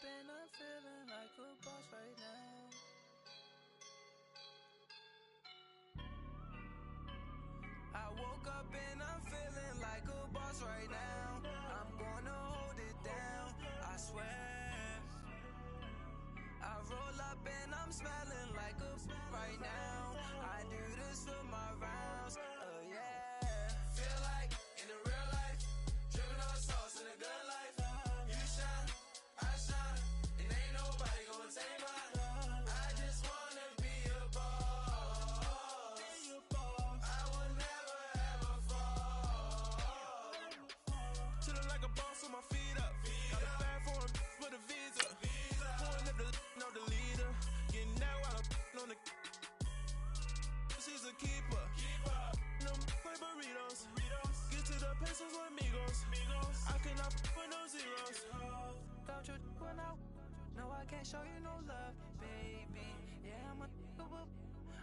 and I'm feeling like a boss right now. I woke up and I'm feeling like a boss right now. I'm gonna hold it down, I swear. I roll up and I'm smelling like a right now. I do this for my rounds, yeah. Feel like in the real life, dripping on sauce in a good life. You shine, I shine, and ain't nobody gonna take mine. I just wanna be a boss. I will never ever fall. Chillin' like a boss with my feet up. Got a bag for him with a visa. Pulling up the leader. Getting that while I'm on the. She's a keeper. No play burritos. Get to the pesos with amigos. I cannot with no zeros. Don't you run out? No, I can't show you no love, baby. Yeah,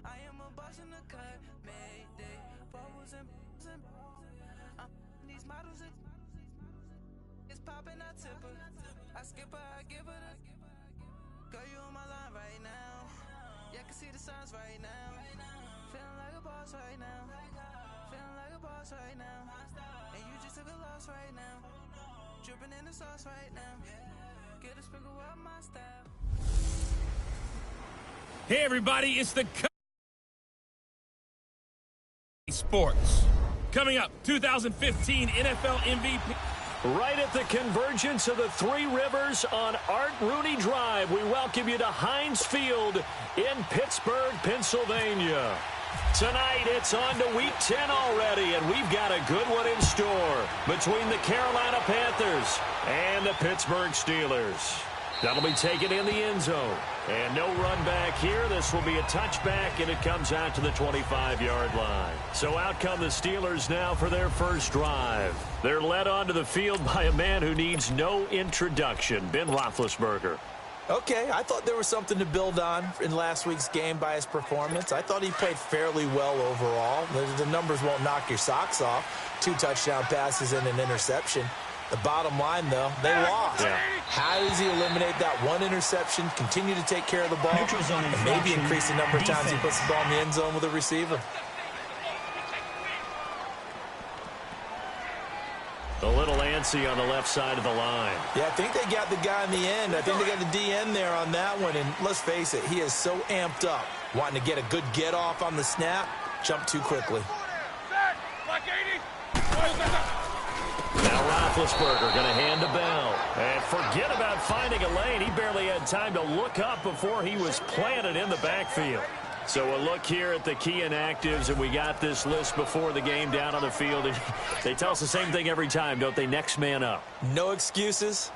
I am a boss in the cut. Mayday. Bubbles and these models it's popping, I tip her. I skip her, I give her the. Girl, you on my line right now. Yeah, I can see the signs right now. Feeling like a boss right now. Feeling like a boss right now. And you just took a loss right now. Dripping in the sauce right now. Get a sprinkle up my style. Hey everybody, it's the Sports. Coming up, 2015 NFL MVP. Right at the convergence of the Three Rivers on Art Rooney Drive, we welcome you to Heinz Field in Pittsburgh, Pennsylvania. Tonight, it's on to Week 10 already, and we've got a good one in store between the Carolina Panthers and the Pittsburgh Steelers. That'll be taken in the end zone. And no run back here. This will be a touchback, and it comes out to the 25-yard line. So out come the Steelers now for their first drive. They're led onto the field by a man who needs no introduction, Ben Roethlisberger. Okay, I thought there was something to build on in last week's game by his performance. I thought he played fairly well overall. The numbers won't knock your socks off. 2 touchdown passes and an interception. The bottom line, though, they lost. Yeah. How does he eliminate that one interception, continue to take care of the ball, and maybe increase the number of times he puts the ball in the end zone with a receiver? A little antsy on the left side of the line. Yeah, I think they got the guy in the end. I think they got the DN there on that one. And let's face it, he is so amped up, wanting to get a good get-off on the snap, jump too quickly. Now Roethlisberger going to hand to Bell. And forget about finding a lane. He barely had time to look up before he was planted in the backfield. So a look here at the key inactives, and we got this list before the game down on the field. And they tell us the same thing every time, don't they? Next man up. No excuses.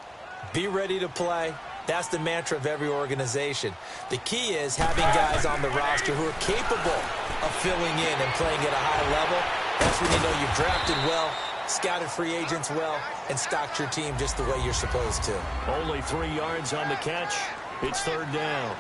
Be ready to play. That's the mantra of every organization. The key is having guys on the roster who are capable of filling in and playing at a high level. That's when you know you've drafted well, scouted free agents well, and stocked your team just the way you're supposed to. Only 3 yards on the catch. It's third down.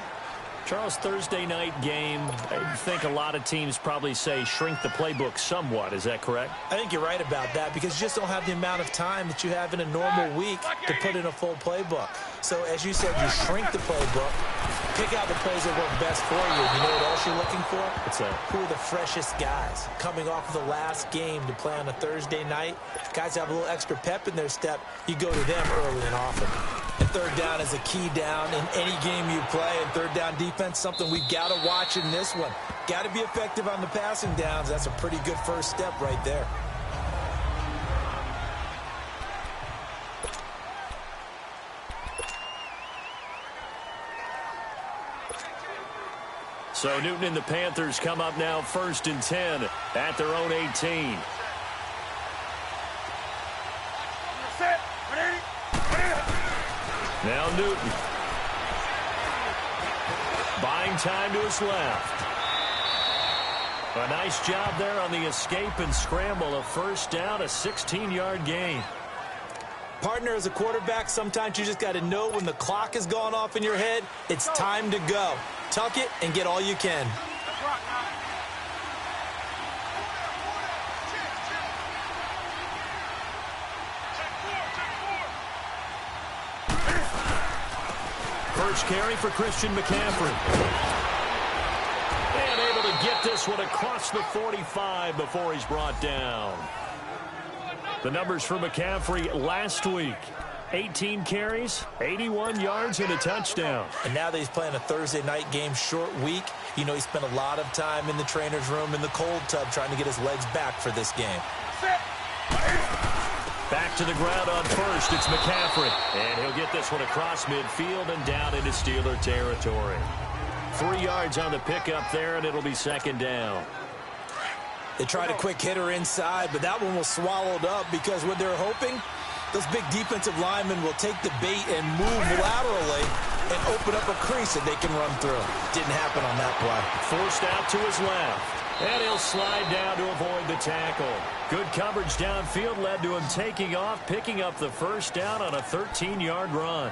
Charles, Thursday night game, I think a lot of teams probably say shrink the playbook somewhat. Is that correct? I think you're right about that because you just don't have the amount of time that you have in a normal week to put in a full playbook. So, as you said, you shrink the playbook, pick out the plays that work best for you. You know what else you're looking for? What's that? Who are the freshest guys coming off of the last game to play on a Thursday night? Guys have a little extra pep in their step. You go to them early and often. And third down is a key down in any game you play. And third down defense, something we've got to watch in this one. Got to be effective on the passing downs. That's a pretty good first step right there. So Newton and the Panthers come up now 1st and 10 at their own 18. Now Newton. Buying time to his left. A nice job there on the escape and scramble. A first down, a 16-yard gain. Partner, as a quarterback, sometimes you just got to know when the clock has gone off in your head, it's time to go. Tuck it and get all you can. first carry for Christian McCaffrey. And able to get this one across the 45 before he's brought down. The numbers for McCaffrey last week. 18 carries, 81 yards, and a touchdown. And now that he's playing a Thursday night game, short week, you know he spent a lot of time in the trainer's room in the cold tub trying to get his legs back for this game. Back to the ground on first. It's McCaffrey. And he'll get this one across midfield and down into Steeler territory. 3 yards on the pickup there, and it'll be second down. They tried a quick hitter inside, but that one was swallowed up because what they're hoping, those big defensive linemen will take the bait and move laterally and open up a crease that they can run through. Didn't happen on that play. Forced out to his left. And he'll slide down to avoid the tackle. Good coverage downfield led to him taking off, picking up the first down on a 13-yard run.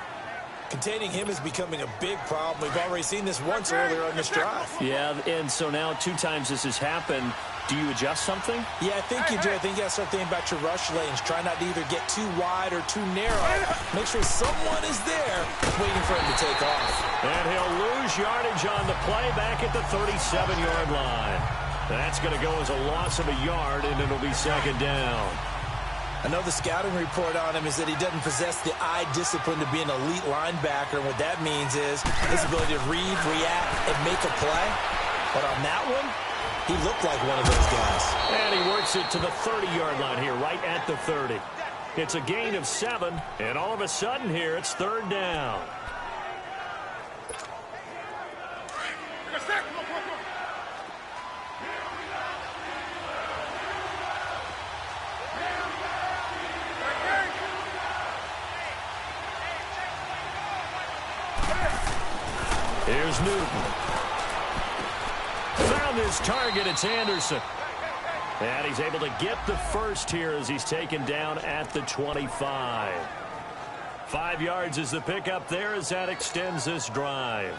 Containing him is becoming a big problem. We've already seen this once earlier on this drive. Yeah, and so now 2 times this has happened. Do you adjust something? Yeah, I think you do. I think you got to start thinking about your rush lanes. Try not to either get too wide or too narrow. Make sure someone is there waiting for him to take off. And he'll lose yardage on the play back at the 37-yard line. That's going to go as a loss of a yard, and it'll be second down. Another scouting report on him is that he doesn't possess the eye discipline to be an elite linebacker. And what that means is his ability to read, react, and make a play. But on that one, he looked like one of those guys. And he works it to the 30-yard line here, right at the 30. It's a gain of 7, and all of a sudden here, it's third down. Here's Newton. Found his target. It's Anderson. And he's able to get the first here as he's taken down at the 25. 5 yards is the pickup there as that extends this drive.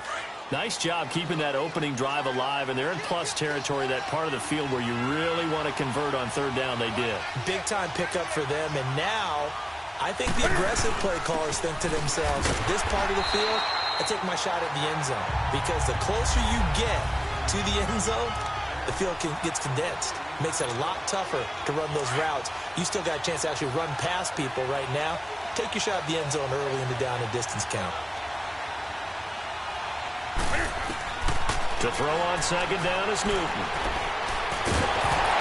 Nice job keeping that opening drive alive, and they're in plus territory, that part of the field where you really want to convert on third down. They did. Big-time pickup for them, and now I think the aggressive play callers think to themselves, this part of the field, I take my shot at the end zone, because the closer you get to the end zone, the field gets condensed. Makes it a lot tougher to run those routes. You still got a chance to actually run past people right now. Take your shot at the end zone early in the down and distance count. To throw on second down is Newton.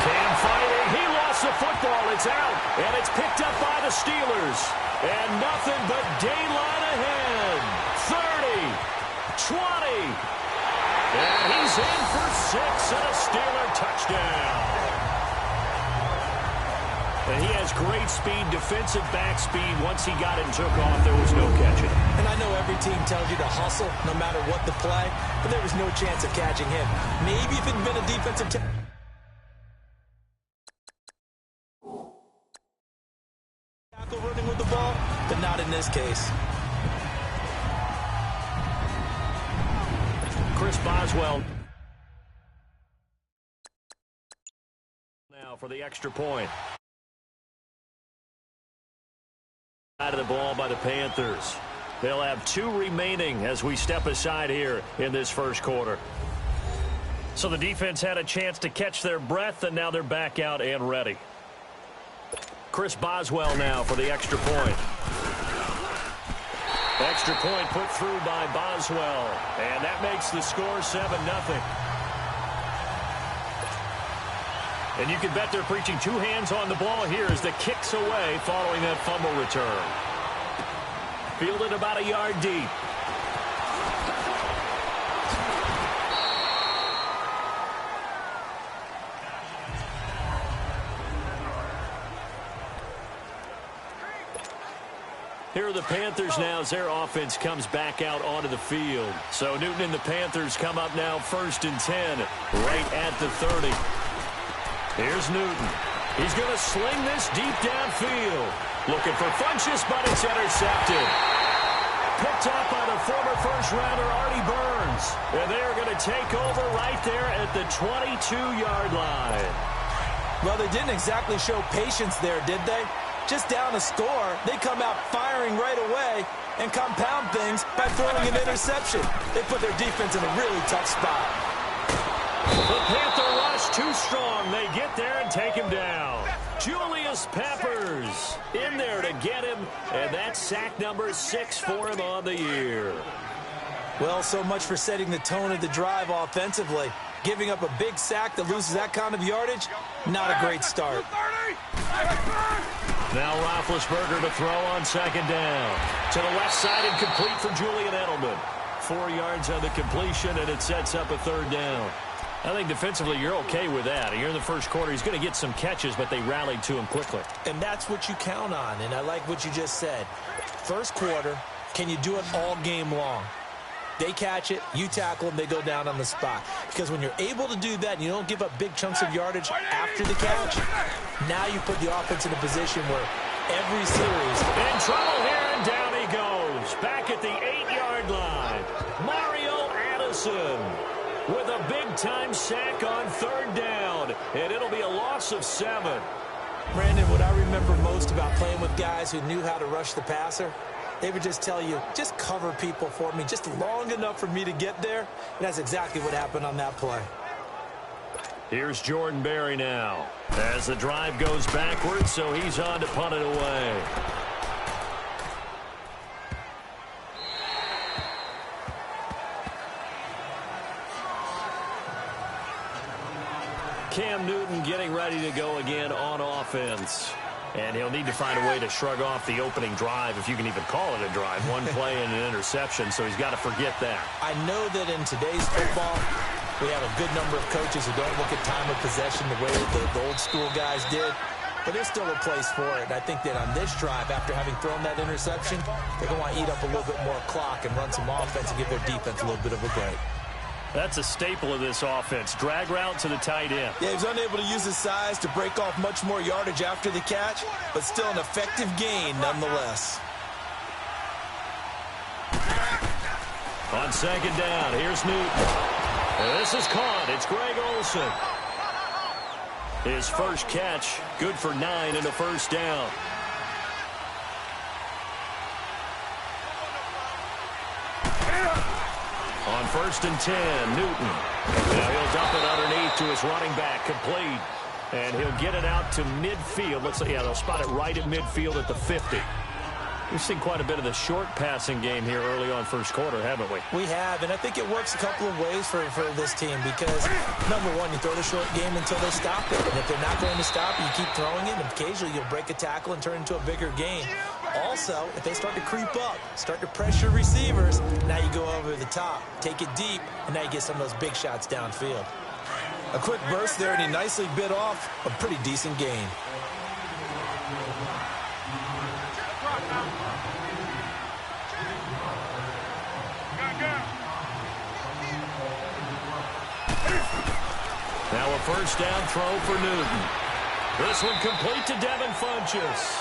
Cam fighting. He lost the football. It's out. And it's picked up by the Steelers. And nothing but daylight ahead. 30, 20. And he's in for 6 and a Steeler touchdown. And he has great speed, defensive back speed. Once he got it and took off, there was no catching. And I know every team tells you to hustle no matter what the play, but there was no chance of catching him. Maybe if it had been a defensive tackle running with the ball, but not in this case. Chris Boswell now for the extra point. Out of the ball by the Panthers. They'll have 2 remaining as we step aside here in this first quarter. So the defense had a chance to catch their breath, and now they're back out and ready. Chris Boswell now for the extra point. Extra point put through by Boswell, and that makes the score 7-0. And you can bet they're preaching 2 hands on the ball here as the kick's away following that fumble return. Fielded about a yard deep. Here are the Panthers now as their offense comes back out onto the field. So Newton and the Panthers come up now 1st and 10, right at the 30. Here's Newton. He's going to sling this deep downfield. Looking for Funchess, but it's intercepted. Picked up by the former first-rounder Artie Burns. And they're going to take over right there at the 22-yard line. Well, they didn't exactly show patience there, did they? just down a score, they come out firing right away and compound things by throwing an interception. They put their defense in a really tough spot. The Panther rush too strong. They get there and take him down. Julius Peppers in there to get him, and that's sack number 6 for him on the year. Well, so much for setting the tone of the drive offensively. Giving up a big sack that loses that kind of yardage, not a great start. Now Roethlisberger to throw on second down. To the left side and complete for Julian Edelman. 4 yards on the completion, and it sets up a third down. I think defensively you're okay with that. Here in the first quarter, he's going to get some catches, but they rallied to him quickly. And that's what you count on, and I like what you just said. First quarter, can you do it all game long? They catch it, you tackle them, they go down on the spot. Because when you're able to do that and you don't give up big chunks of yardage after the catch, now you put the offense in a position where every series... In trouble here, and down he goes. Back at the 8-yard line. Mario Addison with a big-time sack on third down. And it'll be a loss of 7. Brandon, what I remember most about playing with guys who knew how to rush the passer, they would just tell you, just cover people for me, just long enough for me to get there. And that's exactly what happened on that play. Here's Jordan Berry now. As the drive goes backwards, so he's on to punt it away. Cam Newton getting ready to go again on offense. And he'll need to find a way to shrug off the opening drive, if you can even call it a drive. One play and an interception, so he's got to forget that. I know that in today's football, we have a good number of coaches who don't look at time of possession the way the old school guys did. But there's still a place for it. And I think that on this drive, after having thrown that interception, they're going to want to eat up a little bit more clock and run some offense and give their defense a little bit of a break. That's a staple of this offense. Drag route to the tight end. Yeah, he was unable to use his size to break off much more yardage after the catch, but still an effective gain nonetheless. On second down, here's Newton. And this is caught. It's Greg Olsen. His first catch, good for 9 and a first down. On 1st and 10, Newton. Now he'll dump it underneath to his running back, complete. And he'll get it out to midfield. Looks like, yeah, they'll spot it right at midfield at the 50. We've seen quite a bit of the short passing game here early on first quarter, haven't we? We have, and I think it works a couple of ways for this team because, number one, you throw the short game until they stop it. And if they're not going to stop it, you keep throwing it, and occasionally you'll break a tackle and turn it into a bigger game. Also, if they start to creep up, start to pressure receivers, now you go over the top, take it deep, and now you get some of those big shots downfield. A quick burst there, and he nicely bit off a pretty decent gain. Now a first down throw for Newton. This one complete to Devin Funchess.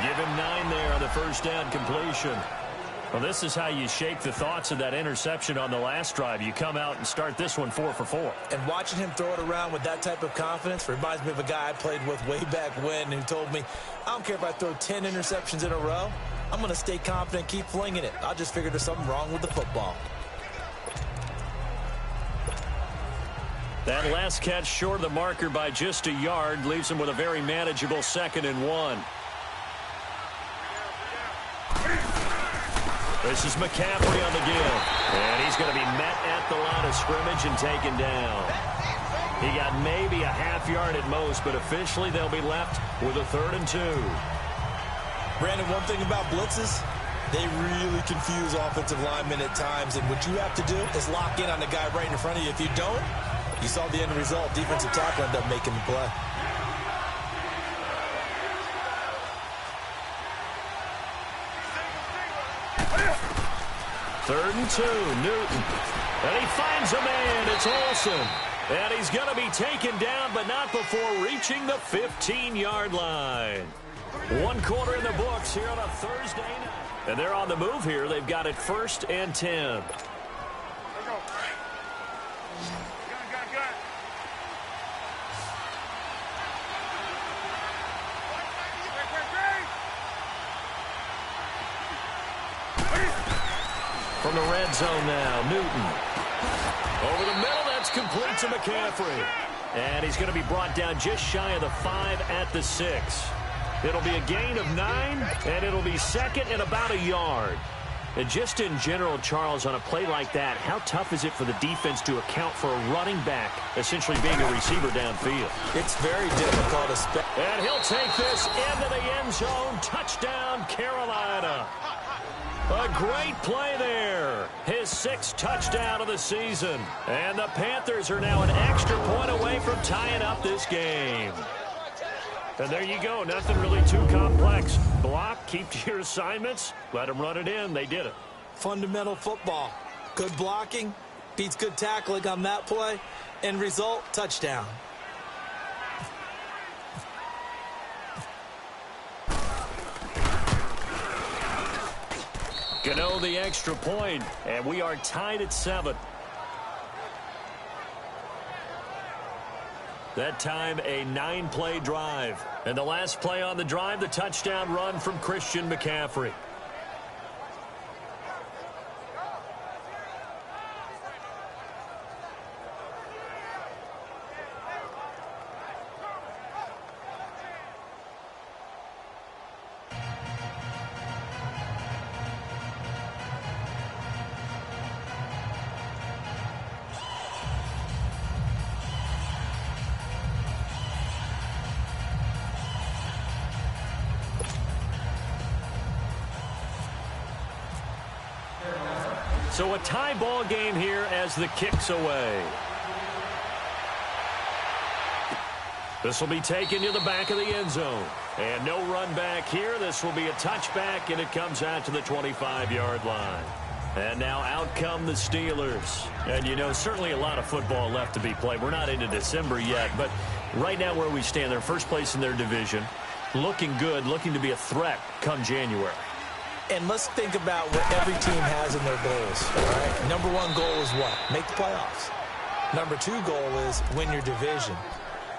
Give him 9 there on the first down completion. Well, this is how you shake the thoughts of that interception on the last drive. You come out and start this one 4 for 4. And watching him throw it around with that type of confidence reminds me of a guy I played with way back when who told me, I don't care if I throw 10 interceptions in a row. I'm going to stay confident, keep flinging it. I'll just figure there's something wrong with the football. That last catch short of the marker by just a yard leaves him with a very manageable 2nd and 1. This is McCaffrey on the give. And he's going to be met at the line of scrimmage and taken down. He got maybe a half yard at most, but officially they'll be left with a 3rd and 2. Brandon, one thing about blitzes, they really confuse offensive linemen at times. And what you have to do is lock in on the guy right in front of you. If you don't, you saw the end result. Defensive tackle ended up making the play. Third and 2, Newton. And he finds a man. It's Olsen. And he's going to be taken down, but not before reaching the 15-yard line. 1 quarter in the books here on a Thursday night. And they're on the move here. They've got it 1st and 10. From the red zone now, Newton. Over the middle, that's complete to McCaffrey. And he's going to be brought down just shy of the 5 at the 6. It'll be a gain of 9, and it'll be second and about a yard. And just in general, Charles, on a play like that, how tough is it for the defense to account for a running back essentially being a receiver downfield? It's very difficult to and he'll take this into the end zone. Touchdown, Carolina. A great play there. His 6th touchdown of the season. And the Panthers are now an extra point away from tying up this game. And there you go. Nothing really too complex. Block, keep to your assignments, let them run it in. They did it. Fundamental football. Good blocking, beats good tackling on that play. End result, touchdown. Gano the extra point, and we are tied at 7. That time, a 9-play drive. And the last play on the drive, the touchdown run from Christian McCaffrey. So a tie ball game here as the kick's away. This will be taken to the back of the end zone. And no run back here. This will be a touchback, and it comes out to the 25-yard line. And now out come the Steelers. And, you know, certainly a lot of football left to be played. We're not into December yet, but right now where we stand, they're first place in their division. Looking good, looking to be a threat come January. And let's think about what every team has in their goals. All right? Number 1 goal is what? Make the playoffs. Number 2 goal is win your division.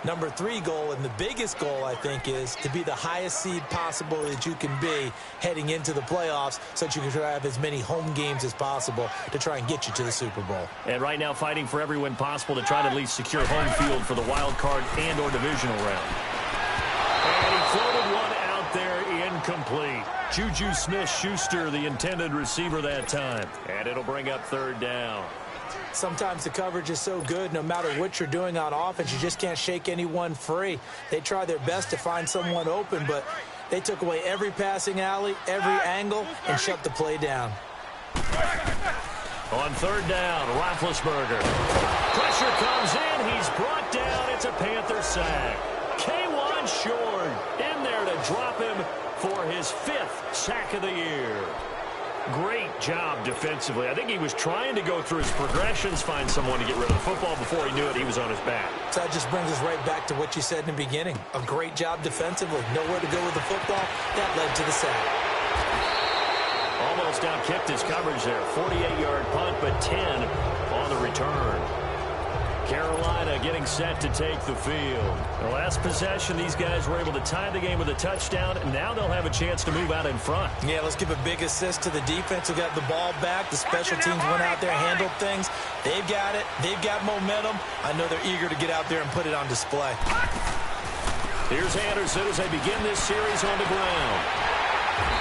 Number 3 goal, and the biggest goal, I think, is to be the highest seed possible that you can be heading into the playoffs so that you can try to have as many home games as possible to try and get you to the Super Bowl. And right now fighting for every win possible to try to at least secure home field for the wild card and or divisional round. And he floated one out there incomplete. Juju Smith-Schuster, the intended receiver that time. And it'll bring up 3rd down. Sometimes the coverage is so good, no matter what you're doing on offense, you just can't shake anyone free. They try their best to find someone open, but they took away every passing alley, every angle, and shut the play down. On 3rd down, Roethlisberger. Pressure comes in. He's brought down. It's a Panther sack. K1 Short in there to drop him for his 5th sack of the year. Great job defensively. I think he was trying to go through his progressions, find someone to get rid of the football. Before he knew it, he was on his back. So that just brings us right back to what you said in the beginning. A great job defensively. Nowhere to go with the football. That led to the sack. Almost outkicked his coverage there. 48-yard punt, but 10 on the return. Carolina getting set to take the field. The last possession, these guys were able to tie the game with a touchdown, and now they'll have a chance to move out in front. Yeah, let's give a big assist to the defense who got the ball back. The special teams went out there, handled things. They've got it. They've got momentum. I know they're eager to get out there and put it on display. Here's Anderson as they begin this series on the ground.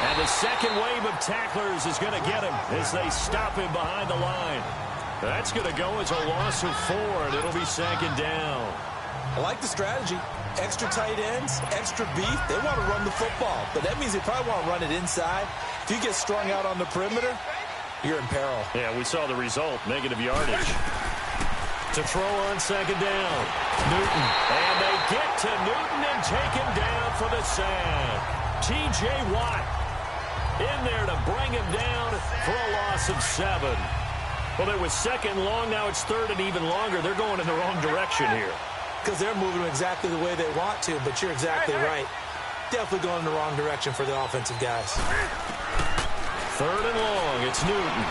And the second wave of tacklers is going to get him as they stop him behind the line. That's going to go as a loss of 4, and it'll be 2nd down. I like the strategy. Extra tight ends, extra beef. They want to run the football, but that means they probably want to run it inside. If you get strung out on the perimeter, you're in peril. Yeah, we saw the result, negative yardage. To throw on 2nd down, Newton. And they get to Newton and take him down for the sack. T.J. Watt in there to bring him down for a loss of 7. Well, it was 2nd long. Now it's 3rd and even longer. They're going in the wrong direction here. Because they're moving exactly the way they want to, but you're exactly right. Definitely going in the wrong direction for the offensive guys. 3rd and long. It's Newton.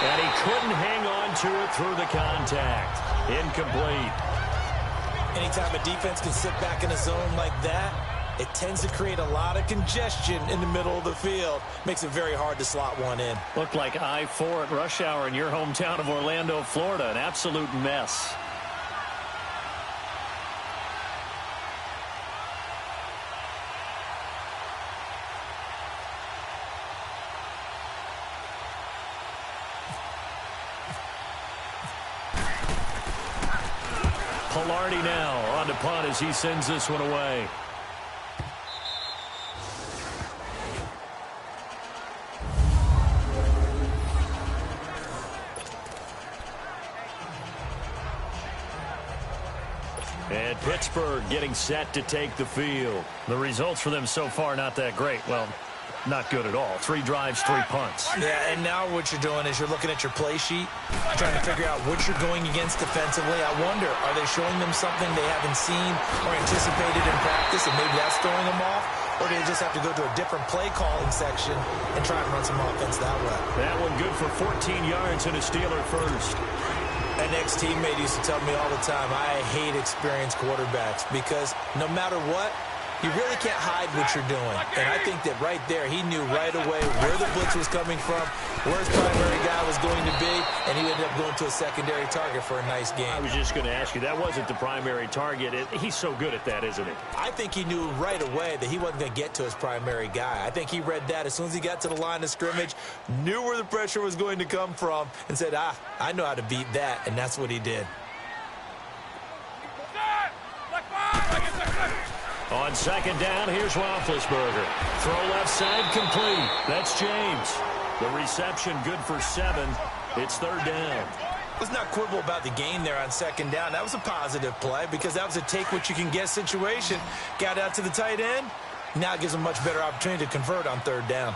And he couldn't hang on to it through the contact. Incomplete. Anytime a defense can sit back in a zone like that, it tends to create a lot of congestion in the middle of the field. Makes it very hard to slot one in. Looked like I-4 at rush hour in your hometown of Orlando, Florida. An absolute mess. Pilardi now on to punt as he sends this one away. And Pittsburgh getting set to take the field. The results for them so far not that great. Well, not good at all. 3 drives, 3 punts. Yeah, and now what you're doing is you're looking at your play sheet, trying to figure out what you're going against defensively. I wonder, are they showing them something they haven't seen or anticipated in practice, and maybe that's throwing them off? Or do they just have to go to a different play calling section and try and run some offense that way? That one good for 14 yards and a Steeler first. An ex-teammate used to tell me all the time, I hate experienced quarterbacks because no matter what, you really can't hide what you're doing. And I think that right there, he knew right away where the blitz was coming from, where his primary guy was going to be, and he ended up going to a secondary target for a nice game. I was just going to ask you, that wasn't the primary target. He's so good at that, isn't he? I think he knew right away that he wasn't going to get to his primary guy. I think he read that as soon as he got to the line of scrimmage, knew where the pressure was going to come from, and said, I know how to beat that, and that's what he did. On second down, here's Roethlisberger. Throw left side, complete. That's James. The reception good for 7. It's 3rd down. Let's not quibble about the gain there on second down. That was a positive play because that was a take-what-you-can-get situation. Got out to the tight end. Now it gives him a much better opportunity to convert on 3rd down.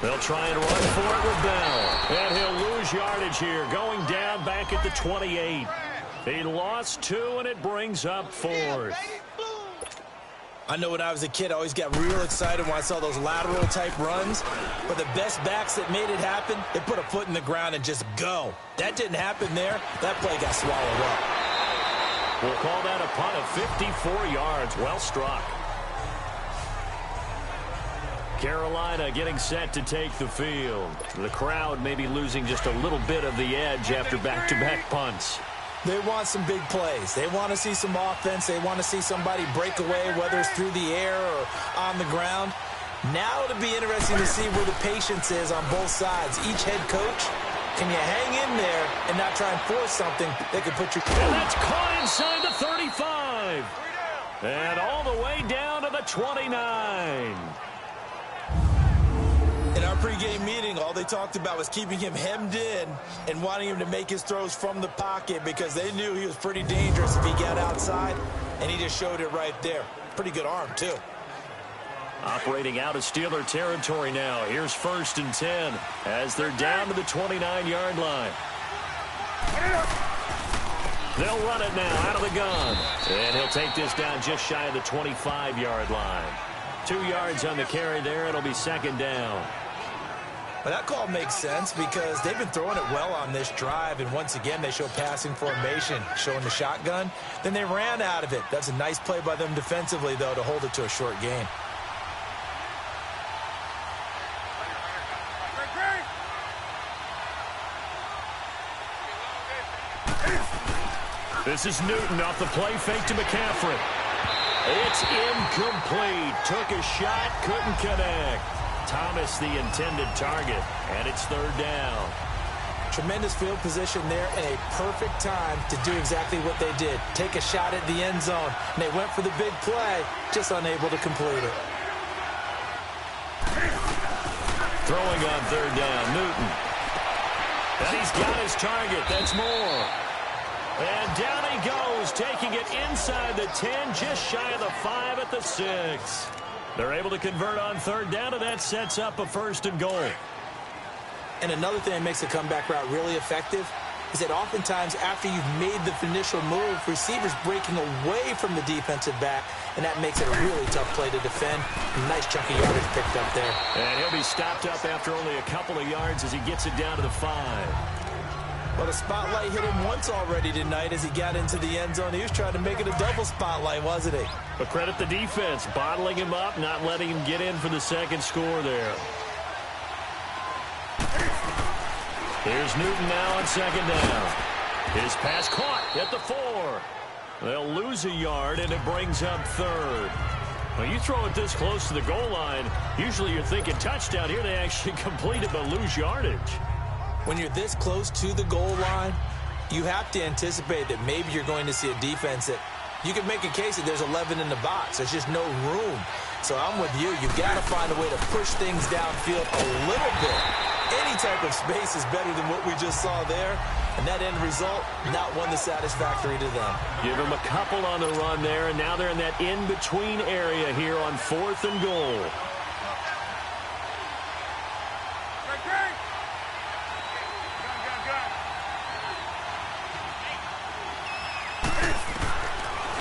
They'll try and run for it with Bell. And he'll lose yardage here, going down back at the 28. He lost 2, and it brings up 4th. I know when I was a kid, I always got real excited when I saw those lateral-type runs. But the best backs that made it happen, they put a foot in the ground and just go. That didn't happen there. That play got swallowed up. We'll call that a punt of 54 yards. Well struck. Carolina getting set to take the field. The crowd maybe losing just a little bit of the edge after back-to-back punts. They want some big plays. They want to see some offense. They want to see somebody break away, whether it's through the air or on the ground. Now it'll be interesting to see where the patience is on both sides. Each head coach, can you hang in there and not try and force something that could put you... And that's caught inside the 35. And all the way down to the 29. In our pregame meeting, all they talked about was keeping him hemmed in and wanting him to make his throws from the pocket because they knew he was pretty dangerous if he got outside, and he just showed it right there. Pretty good arm, too. Operating out of Steeler territory now. Here's 1st and 10 as they're down to the 29-yard line. They'll run it now out of the gun. And he'll take this down just shy of the 25-yard line. 2 yards on the carry there. It'll be 2nd down. Well, that call makes sense because they've been throwing it well on this drive, and once again they show passing formation, showing the shotgun. Then they ran out of it. That's a nice play by them defensively, though, to hold it to a short gain. This is Newton off the play fake to McCaffrey. It's incomplete. Took a shot, couldn't connect. Thomas the intended target, and it's 3rd down. Tremendous field position there and a perfect time to do exactly what they did. Take a shot at the end zone, and they went for the big play, just unable to complete it. Throwing on 3rd down, Newton. And he's got his target. That's more. And down he goes, taking it inside the 10, just shy of the 5 at the 6. They're able to convert on 3rd down, and that sets up a 1st and goal. And another thing that makes the comeback route really effective is that oftentimes after you've made the initial move, receivers breaking away from the defensive back, and that makes it a really tough play to defend. Nice chunk of yardage picked up there. And he'll be stopped up after only a couple of yards as he gets it down to the 5. Well, the spotlight hit him once already tonight as he got into the end zone. He was trying to make it a double spotlight, wasn't he? But credit the defense, bottling him up, not letting him get in for the second score there. Here's Newton now on second down. His pass caught at the 4. They'll lose a yard, and it brings up third. Well, you throw it this close to the goal line, usually you're thinking touchdown. Here they actually complete it but lose yardage. When you're this close to the goal line, you have to anticipate that maybe you're going to see a defense that you can make a case that there's 11 in the box. There's just no room. So I'm with you. You've got to find a way to push things downfield a little bit. Any type of space is better than what we just saw there. And that end result, not one that's satisfactory to them. Give them a couple on the run there, and now they're in that in-between area here on 4th and goal.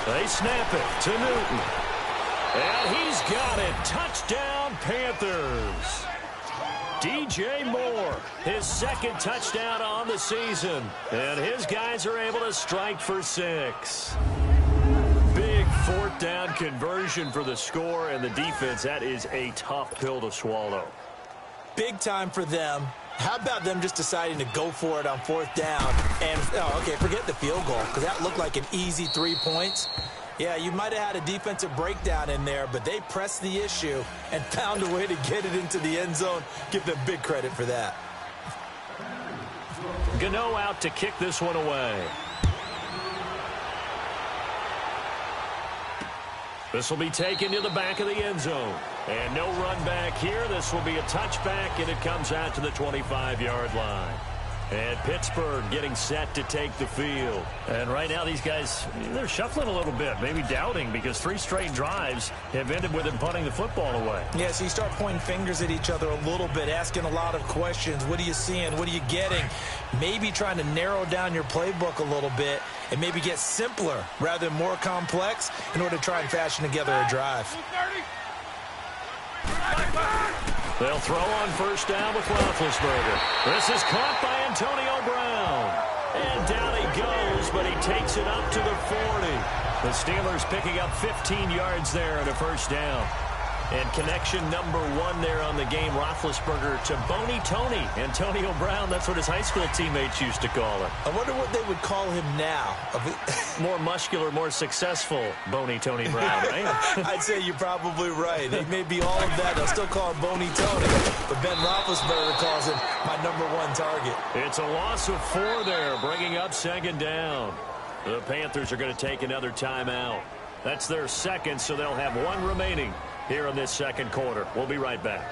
They snap it to Newton. And he's got it. Touchdown, Panthers. DJ Moore, his second touchdown on the season. And his guys are able to strike for 6. Big 4th down conversion for the score, and the defense, that is a tough pill to swallow. Big time for them. How about them just deciding to go for it on 4th down? And, okay, forget the field goal, because that looked like an easy 3 points. Yeah, you might have had a defensive breakdown in there, but they pressed the issue and found a way to get it into the end zone. Give them big credit for that. Gano out to kick this one away. This will be taken to the back of the end zone. And no run back here. This will be a touchback, and it comes out to the 25-yard line. And Pittsburgh getting set to take the field. And right now these guys, they're shuffling a little bit, maybe doubting, because 3 straight drives have ended with them punting the football away. Yeah, so you start pointing fingers at each other a little bit, asking a lot of questions. What are you seeing? What are you getting? Maybe trying to narrow down your playbook a little bit and maybe get simpler rather than more complex in order to try and fashion together a drive. They'll throw on 1st down with Roethlisberger. This is caught by Antonio Brown. And down he goes, but he takes it up to the 40. The Steelers picking up 15 yards there on a 1st down. And connection number 1 there on the game, Roethlisberger to Boney Tony. Antonio Brown, that's what his high school teammates used to call him. I wonder what they would call him now. More muscular, more successful Boney Tony Brown, right? I'd say you're probably right. They may be all of that. They'll still call him Boney Tony. But Ben Roethlisberger calls him my number 1 target. It's a loss of 4 there, bringing up 2nd down. The Panthers are going to take another timeout. That's their second, so they'll have 1 remaining here in this second quarter. We'll be right back.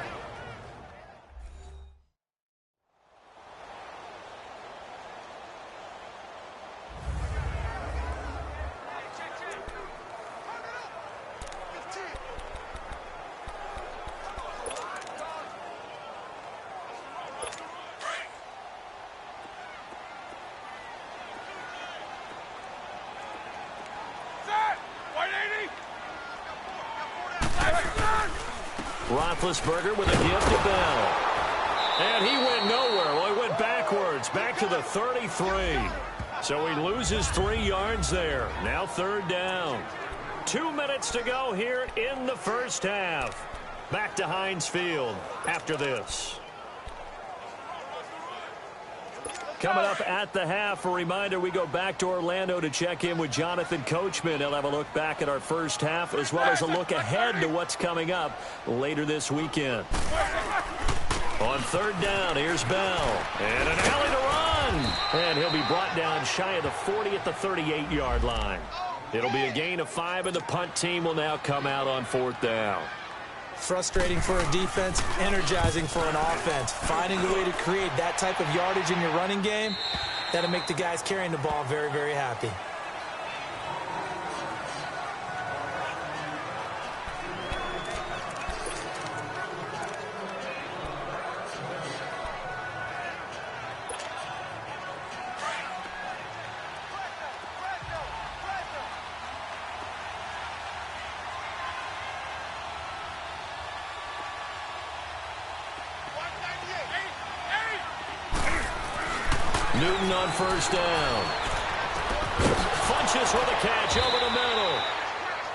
Roethlisberger with a gift to Bell. And he went nowhere. Well, he went backwards, back to the 33. So he loses 3 yards there. Now 3rd down. 2 minutes to go here in the 1st half. Back to Heinz Field after this. Coming up at the half, a reminder, we go back to Orlando to check in with Jonathan Coachman. He'll have a look back at our 1st half as well as a look ahead to what's coming up later this weekend. On 3rd down, here's Bell. And an alley to run. And he'll be brought down shy of the 40 at the 38-yard line. It'll be a gain of 5, and the punt team will now come out on 4th down. Frustrating for a defense, energizing for an offense. Finding a way to create that type of yardage in your running game, that'll make the guys carrying the ball very, very happy. Newton on first down. Funches with a catch over the middle.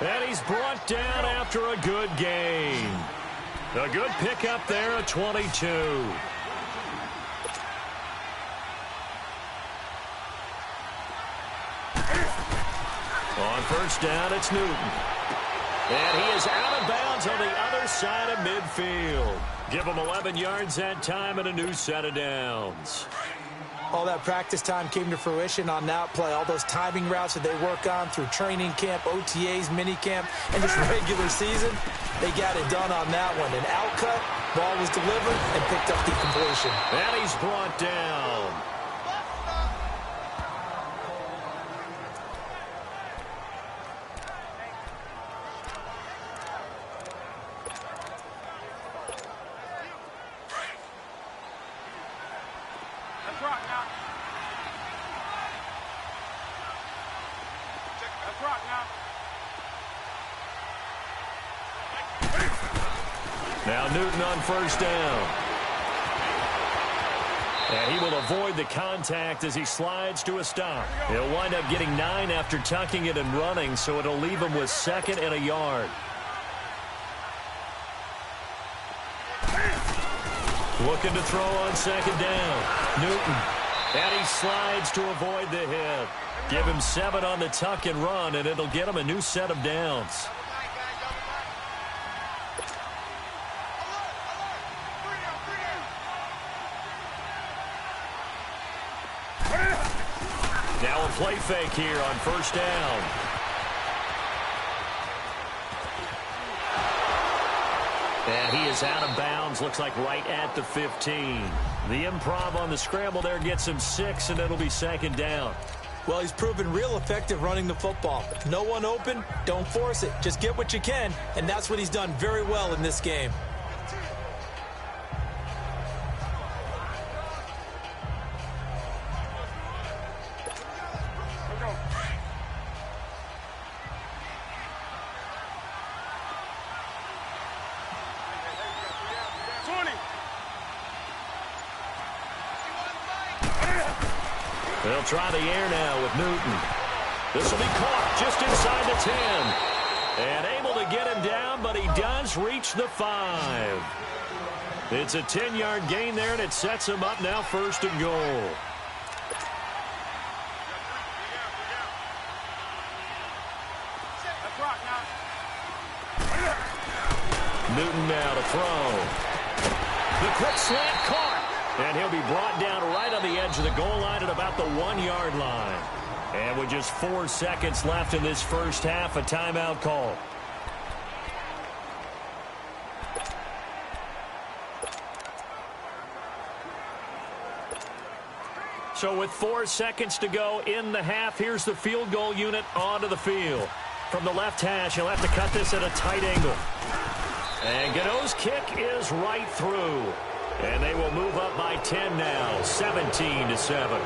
And he's brought down after a good gain. A good pickup there at 22. On first down, it's Newton. And he is out of bounds on the other side of midfield. Give him 11 yards that time and a new set of downs. All that practice time came to fruition on that play. All those timing routes that they work on through training camp, OTAs, mini camp, and just regular season, they got it done on that one. An outcut, ball was delivered, and picked up the completion. And he's brought down. Now Newton on first down. And he will avoid the contact as he slides to a stop. He'll wind up getting 9 after tucking it and running, so it'll leave him with 2nd and a yard. Looking to throw on 2nd down. Newton. And he slides to avoid the hit. Give him 7 on the tuck and run, and it'll get him a new set of downs. Now a play fake here on first down. And he is out of bounds, looks like right at the 15. The improv on the scramble there gets him 6, and it'll be 2nd down. Well, he's proven real effective running the football. No one open, don't force it. Just get what you can, and that's what he's done very well in this game. They'll try the air now with Newton. This will be caught just inside the 10. And able to get him down, but he does reach the 5. It's a 10-yard gain there, and it sets him up now 1st and goal. Newton now to throw. The quick slant caught. And he'll be brought down right on the edge of the goal line at about the 1-yard line. And with just 4 seconds left in this first half, a timeout call. So with 4 seconds to go in the half, here's the field goal unit onto the field. From the left hash, he'll have to cut this at a tight angle. And Godot's kick is right through. And they will move up by 10 now, 17-7.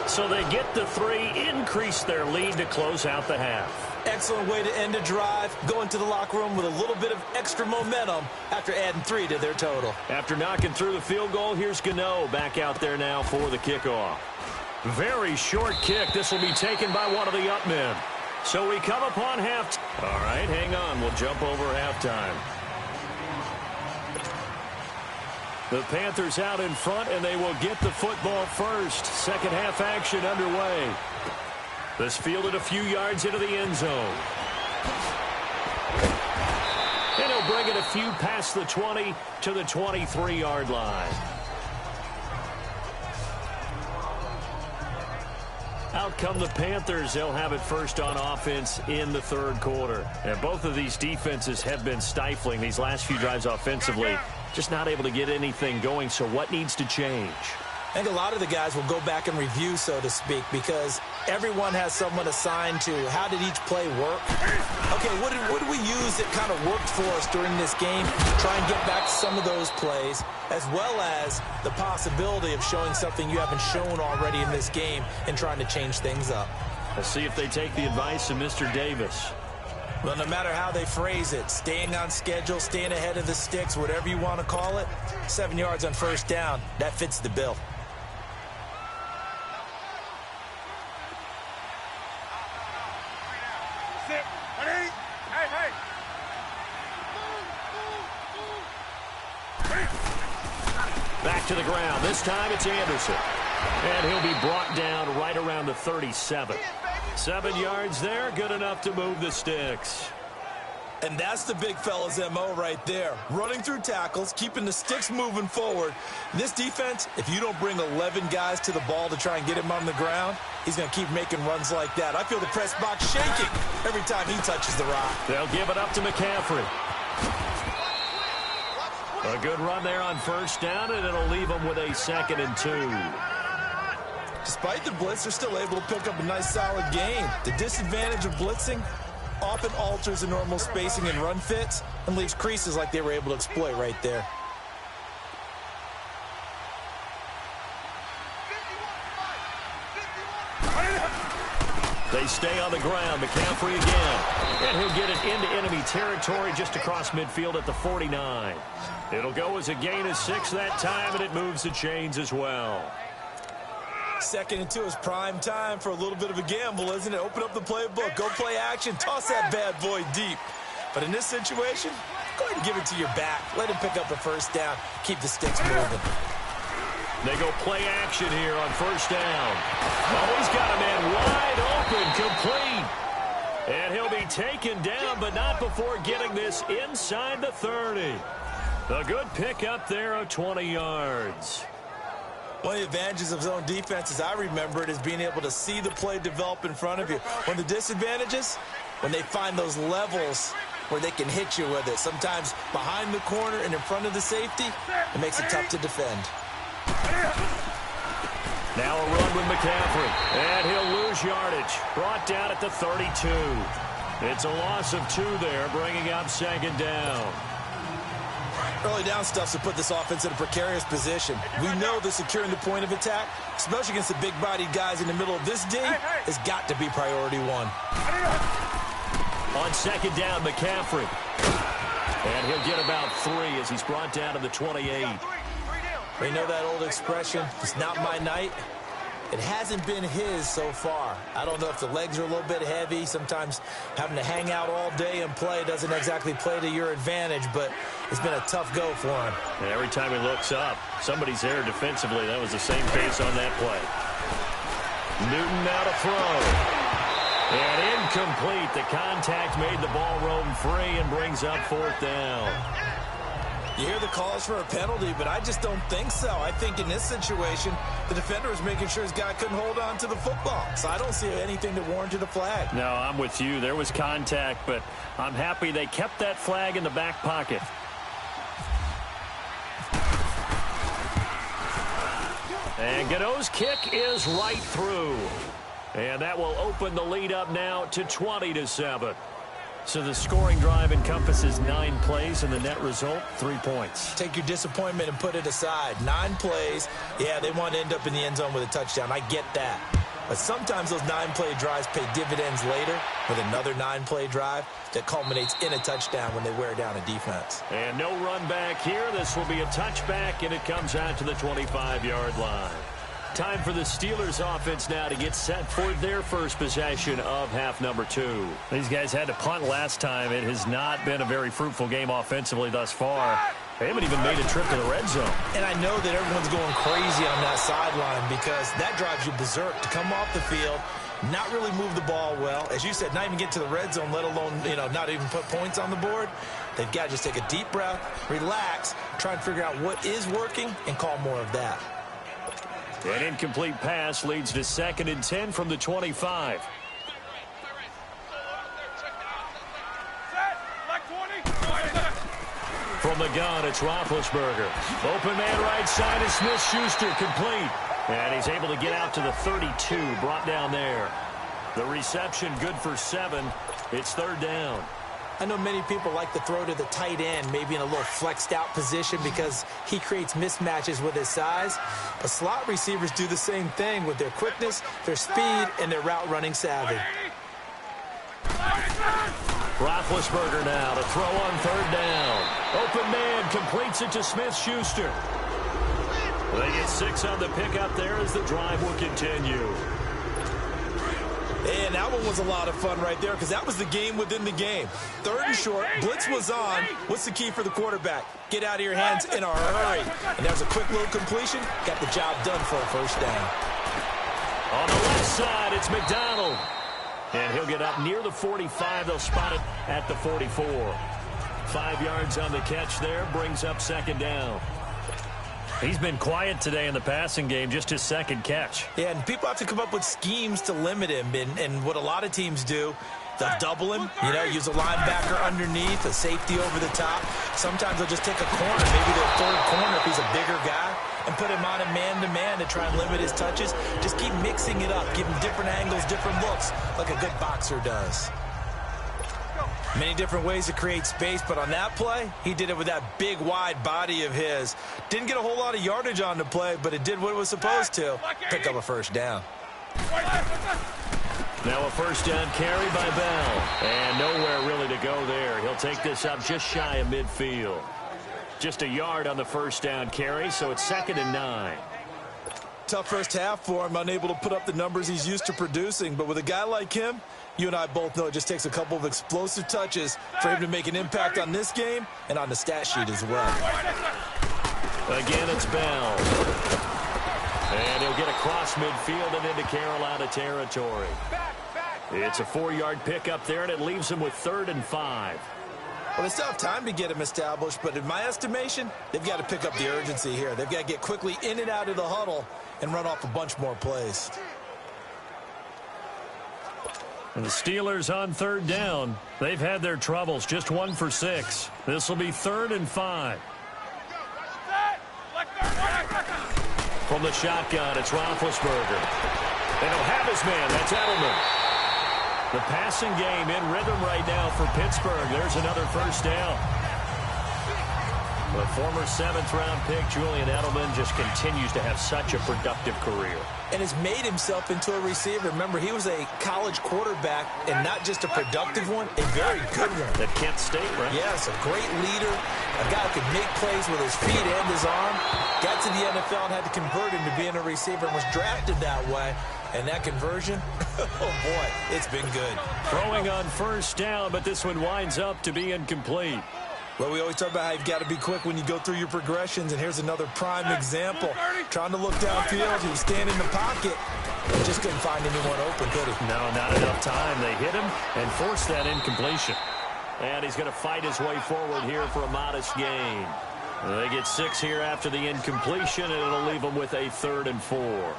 So they get the 3, increase their lead to close out the half. Excellent way to end a drive. Go into the locker room with a little bit of extra momentum after adding 3 to their total. After knocking through the field goal, here's Godot back out there now for the kickoff. Very short kick. This will be taken by one of the up men. So we come upon half. All right, hang on. We'll jump over halftime. The Panthers out in front, and they will get the football first. Second half action underway. This fielded a few yards into the end zone. And he'll bring it a few past the 20 to the 23-yard line. Out come the Panthers. They'll have it first on offense in the 3rd quarter. And both of these defenses have been stifling these last few drives offensively. Just not able to get anything going, so what needs to change? I think a lot of the guys will go back and review, so to speak, because everyone has someone assigned to how did each play work. Okay, what did we use that kind of worked for us during this game? Try and get back to some of those plays, as well as the possibility of showing something you haven't shown already in this game and trying to change things up. We'll see if they take the advice of Mr. Davis. Well, no matter how they phrase it, staying on schedule, staying ahead of the sticks, whatever you want to call it, 7 yards on first down, that fits the bill. This time it's Anderson. And he'll be brought down right around the 37. 7 yards there, good enough to move the sticks. And that's the big fella's MO right there. Running through tackles, keeping the sticks moving forward. This defense, if you don't bring 11 guys to the ball to try and get him on the ground, he's going to keep making runs like that. I feel the press box shaking every time he touches the rock. They'll give it up to McCaffrey. A good run there on first down, and it'll leave them with a 2nd and 2. Despite the blitz, they're still able to pick up a nice, solid gain. The disadvantage of blitzing often alters the normal spacing and run fits and leaves creases like they were able to exploit right there. They stay on the ground. McCaffrey again. And he'll get it into enemy territory just across midfield at the 49. It'll go as a gain of 6 that time, and it moves the chains as well. 2nd and 2 is prime time for a little bit of a gamble, isn't it? Open up the playbook, go play action, toss that bad boy deep. But in this situation, go ahead and give it to your back. Let him pick up a first down, keep the sticks moving. They go play action here on first down. Oh, he's got a man wide open, complete. And he'll be taken down, but not before getting this inside the 30. A good pickup there of 20 yards. One of the advantages of zone defense, as I remember it, is being able to see the play develop in front of you. One of the disadvantages, when they find those levels where they can hit you with it. Sometimes behind the corner and in front of the safety, it makes it tough to defend. Now a run with McCaffrey, and he'll lose yardage. Brought down at the 32. It's a loss of 2 there, bringing up 2nd down. Early down stuff to put this offense in a precarious position. We know that securing the point of attack, especially against the big-bodied guys in the middle of this D, has got to be priority 1. On 2nd down, McCaffrey. And he'll get about 3 as he's brought down to the 28. We know that old expression, it's not my night. It hasn't been his so far. I don't know if the legs are a little bit heavy. Sometimes having to hang out all day and play doesn't exactly play to your advantage, but it's been a tough go for him. And every time he looks up, somebody's there defensively. That was the same case on that play. Newton now to throw. And incomplete. The contact made the ball roam free and brings up 4th down. You hear the calls for a penalty, but I just don't think so. I think in this situation, the defender was making sure his guy couldn't hold on to the football. So I don't see anything that warranted a flag. No, I'm with you. There was contact, but I'm happy they kept that flag in the back pocket. And Godot's kick is right through. And that will open the lead up now to 20-7. So the scoring drive encompasses 9 plays, and the net result, 3 points. Take your disappointment and put it aside. 9 plays. Yeah, they want to end up in the end zone with a touchdown. I get that. But sometimes those 9-play drives pay dividends later with another 9-play drive that culminates in a touchdown when they wear down a defense. And no run back here. This will be a touchback, and it comes out to the 25-yard line. Time for the Steelers offense now to get set for their first possession of half number 2. These guys had to punt last time. It has not been a very fruitful game offensively thus far. They haven't even made a trip to the red zone. And I know that everyone's going crazy on that sideline because that drives you berserk to come off the field, not really move the ball well. As you said, not even get to the red zone, let alone, not even put points on the board. They've got to just take a deep breath, relax, try and figure out what is working and call more of that. An incomplete pass leads to 2nd and 10 from the 25. From the gun, it's Roethlisberger. Open man right side is Smith-Schuster, complete. And he's able to get out to the 32, brought down there. The reception good for 7. It's 3rd down. I know many people like to throw to the tight end, maybe in a little flexed out position because he creates mismatches with his size. But slot receivers do the same thing with their quickness, their speed, and their route running savvy. Roethlisberger now to throw on 3rd down. Open man completes it to Smith-Schuster. They get 6 on the pickup there as the drive will continue. And that one was a lot of fun right there because that was the game within the game. Third and short, blitz was on. What's the key for the quarterback? Get out of your hands in a hurry. And there's a quick little completion. Got the job done for a first down. On the left side, it's McDonald. And he'll get up near the 45. They'll spot it at the 44. 5 yards on the catch there, brings up second down. He's been quiet today in the passing game, just his second catch. Yeah, and people have to come up with schemes to limit him. And what a lot of teams do, they'll double him, use a linebacker underneath, a safety over the top. Sometimes they'll just take a corner, maybe their third corner if he's a bigger guy, and put him on a man-to-man to try and limit his touches. Just keep mixing it up, give him different angles, different looks, like a good boxer does. Many different ways to create space, but on that play, he did it with that big, wide body of his. Didn't get a whole lot of yardage on the play, but it did what it was supposed to. Pick up a first down. Now a first down carry by Bell. And nowhere really to go there. He'll take this up just shy of midfield. Just a yard on the first down carry, so it's 2nd and 9. Tough first half for him, unable to put up the numbers he's used to producing. But with a guy like him, you and I both know it just takes a couple of explosive touches for him to make an impact on this game and on the stat sheet as well. Again, it's Bell. And he'll get across midfield and into Carolina territory. It's a 4-yard pickup there, and it leaves him with 3rd and 5. Well, they still have time to get him established, but in my estimation, they've got to pick up the urgency here. They've got to get quickly in and out of the huddle and run off a bunch more plays. And the Steelers on 3rd down. They've had their troubles, just 1 for 6. This will be 3rd and 5. From the shotgun, it's Roethlisberger. And he'll have his man. That's Edelman. The passing game in rhythm right now for Pittsburgh. There's another first down. The former 7th-round pick, Julian Edelman, just continues to have such a productive career. And has made himself into a receiver. Remember, he was a college quarterback, and not just a productive one, a very good one. At Kent State, right? Yes, a great leader, a guy who could make plays with his feet and his arm. Got to the NFL and had to convert him to being a receiver and was drafted that way. And that conversion, oh boy, it's been good. Throwing on first down, but this one winds up to be incomplete. Well, we always talk about how you've got to be quick when you go through your progressions, and here's another prime example. Trying to look downfield, he was standing in the pocket, and just couldn't find anyone open, could he? No, not enough time. They hit him and forced that incompletion. And he's going to fight his way forward here for a modest gain. They get 6 here after the incompletion, and it'll leave them with a 3rd and 4.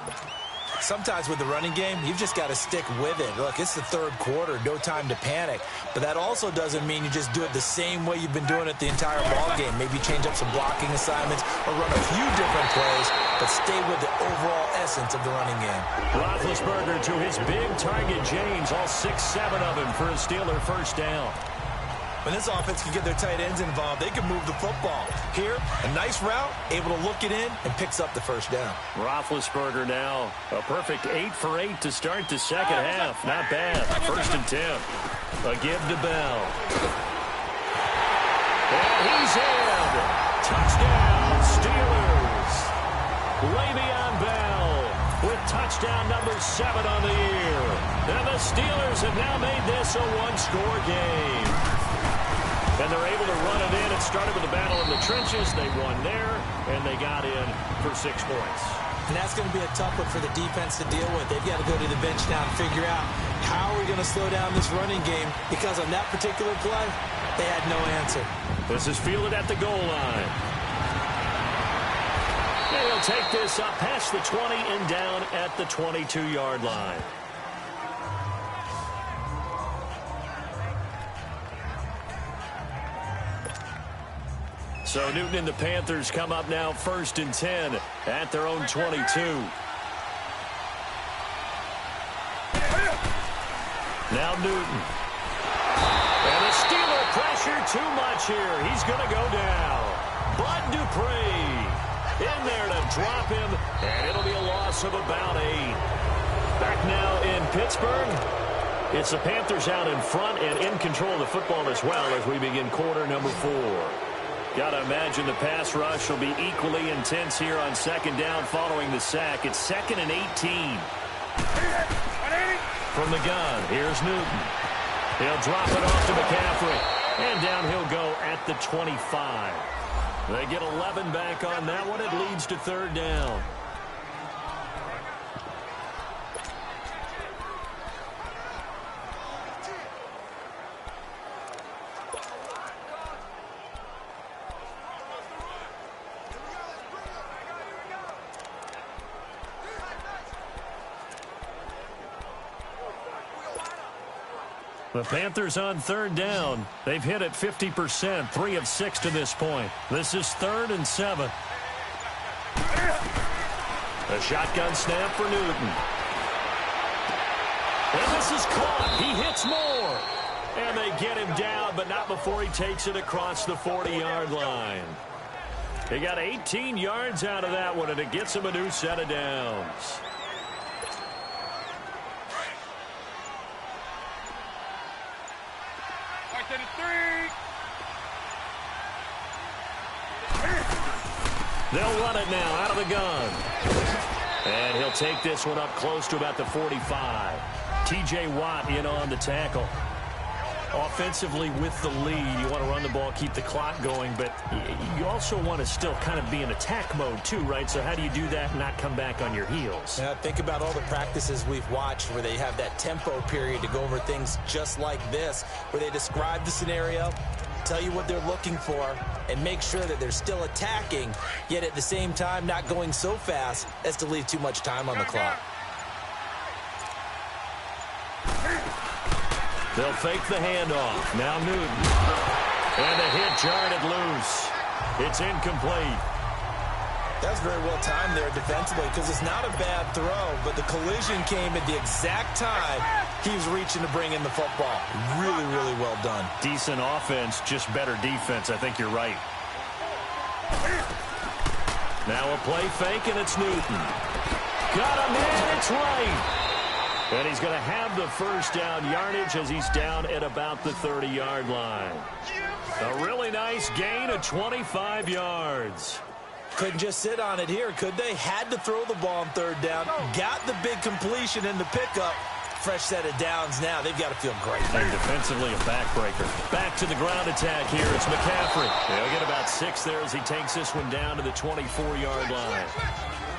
Sometimes with the running game, you've just got to stick with it. Look, it's the 3rd quarter, no time to panic. But that also doesn't mean you just do it the same way you've been doing it the entire ball game. Maybe change up some blocking assignments or run a few different plays, but stay with the overall essence of the running game. Roethlisberger to his big target, James, all 6-7 of him for a Steeler first down. When this offense can get their tight ends involved, they can move the football. Here, a nice route, able to look it in, and picks up the first down. Roethlisberger now, a perfect 8 for 8 to start the second half. Not bad. 1st and 10. A give to Bell. And he's in. Touchdown, Steelers. Le'Veon Bell with touchdown number 7 on the year. And the Steelers have now made this a 1-score game. And they're able to run it in. It started with a battle in the trenches. They won there, and they got in for 6 points. And that's going to be a tough one for the defense to deal with. They've got to go to the bench now and figure out how are we going to slow down this running game, because on that particular play, they had no answer. This is fielded at the goal line. And he'll take this up past the 20 and down at the 22-yard line. So Newton and the Panthers come up now 1st and 10 at their own 22. Now Newton. And the Steeler pressure too much here. He's going to go down. Bud Dupree in there to drop him, and it'll be a loss of about 8. Back now in Pittsburgh. It's the Panthers out in front and in control of the football as well as we begin quarter number 4. Got to imagine the pass rush will be equally intense here on 2nd down following the sack. It's 2nd and 18. from the gun. Here's Newton. He'll drop it off to McCaffrey. And down he'll go at the 25. They get 11 back on that one. It leads to third down. The Panthers on third down. They've hit it 50%, 3 of 6 to this point. This is 3rd and 7. A shotgun snap for Newton. And this is caught. He hits more. And they get him down, but not before he takes it across the 40-yard line. He got 18 yards out of that one, and it gets him a new set of downs. They'll run it now out of the gun. And he'll take this one up close to about the 45. T.J. Watt in on the tackle. Offensively with the lead, you want to run the ball, keep the clock going, but you also want to still kind of be in attack mode too, right? So how do you do that and not come back on your heels? Yeah, think about all the practices we've watched where they have that tempo period to go over things just like this, where they describe the scenario, tell you what they're looking for, and make sure that they're still attacking, yet at the same time not going so fast as to leave too much time on the clock. They'll fake the handoff. Now Newton. And the hit jarred it loose. It's incomplete. That's very well timed there defensively because it's not a bad throw, but the collision came at the exact time he was reaching to bring in the football. Really, really well done. Decent offense, just better defense. I think you're right. Now a play fake, and it's Newton. Got him in. It's right. And he's going to have the first down yardage as he's down at about the 30-yard line. A really nice gain of 25 yards. Couldn't just sit on it here, could they? Had to throw the ball on third down. Got the big completion in the pickup. Fresh set of downs now. They've got to feel great. And defensively a backbreaker. Back to the ground attack here. It's McCaffrey. They'll get about 6 there as he takes this one down to the 24-yard line.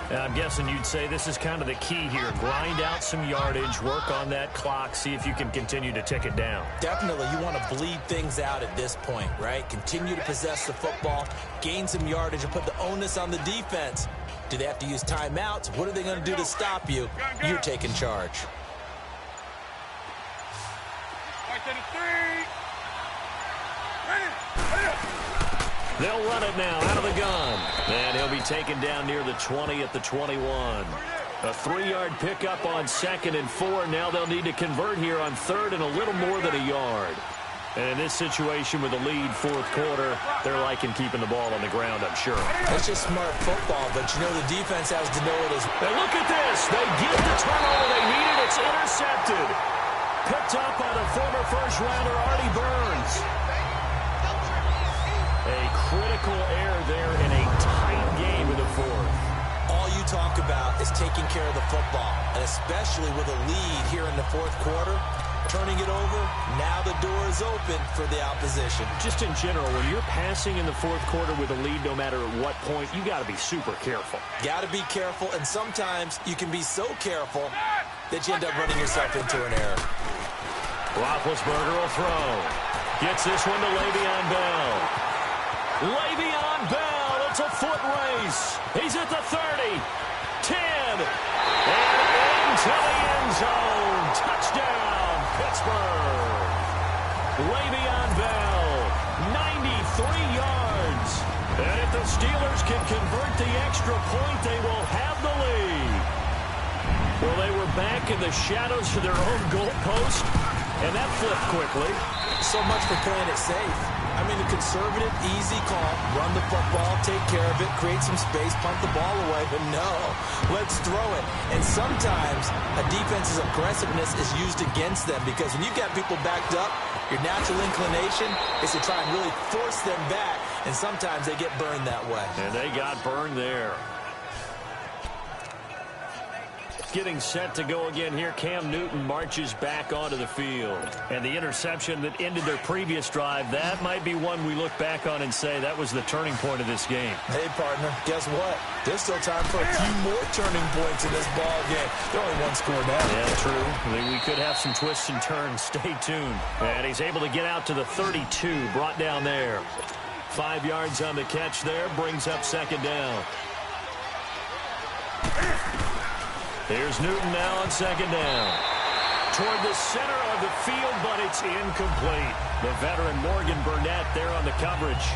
And I'm guessing you'd say this is kind of the key here. Grind out some yardage, work on that clock, see if you can continue to tick it down. Definitely, you want to bleed things out at this point, right? Continue to possess the football, gain some yardage, and put the onus on the defense. Do they have to use timeouts? What are they going to do to stop you? You're taking charge. They'll run it now out of the gun. And he'll be taken down near the 20 at the 21. A 3-yard pickup on 2nd and 4. Now they'll need to convert here on 3rd and a little more than a yard. And in this situation with the lead 4th quarter, they're liking keeping the ball on the ground, I'm sure. That's just smart football, but you know the defense has to know it as well. Now look at this. They get the turnover they needed. It's intercepted. Picked up by the former first-rounder Artie Burns. A critical error there in a tight game in the 4th. All you talk about is taking care of the football, and especially with a lead here in the 4th quarter, turning it over, now the door is open for the opposition. Just in general, when you're passing in the 4th quarter with a lead, no matter at what point, you got to be super careful. Got to be careful, and sometimes you can be so careful that you end up running yourself into an error. Roethlisberger will throw. Gets this one to Le'Veon Bell. Le'Veon Bell, it's a foot race. He's at the 30, 10, and into the end zone. Touchdown, Pittsburgh. Le'Veon Bell, 93 yards. And if the Steelers can convert the extra point, they will have the lead. Well, they were back in the shadows of their own goal post, and that flipped quickly. So much for playing it safe. I mean, the conservative, easy call, run the football, take care of it, create some space, punt the ball away, but no, let's throw it. And sometimes a defense's aggressiveness is used against them because when you've got people backed up, your natural inclination is to try and really force them back, and sometimes they get burned that way. And they got burned there. Getting set to go again here. Cam Newton marches back onto the field. And the interception that ended their previous drive, that might be one we look back on and say that was the turning point of this game. Hey, partner, guess what? There's still time for a few more turning points in this ball game. They're only one score down. Yeah, true. We could have some twists and turns. Stay tuned. And he's able to get out to the 32, brought down there. 5 yards on the catch there, brings up second down. Here's Newton now on second down. Toward the center of the field, but it's incomplete. The veteran Morgan Burnett there on the coverage.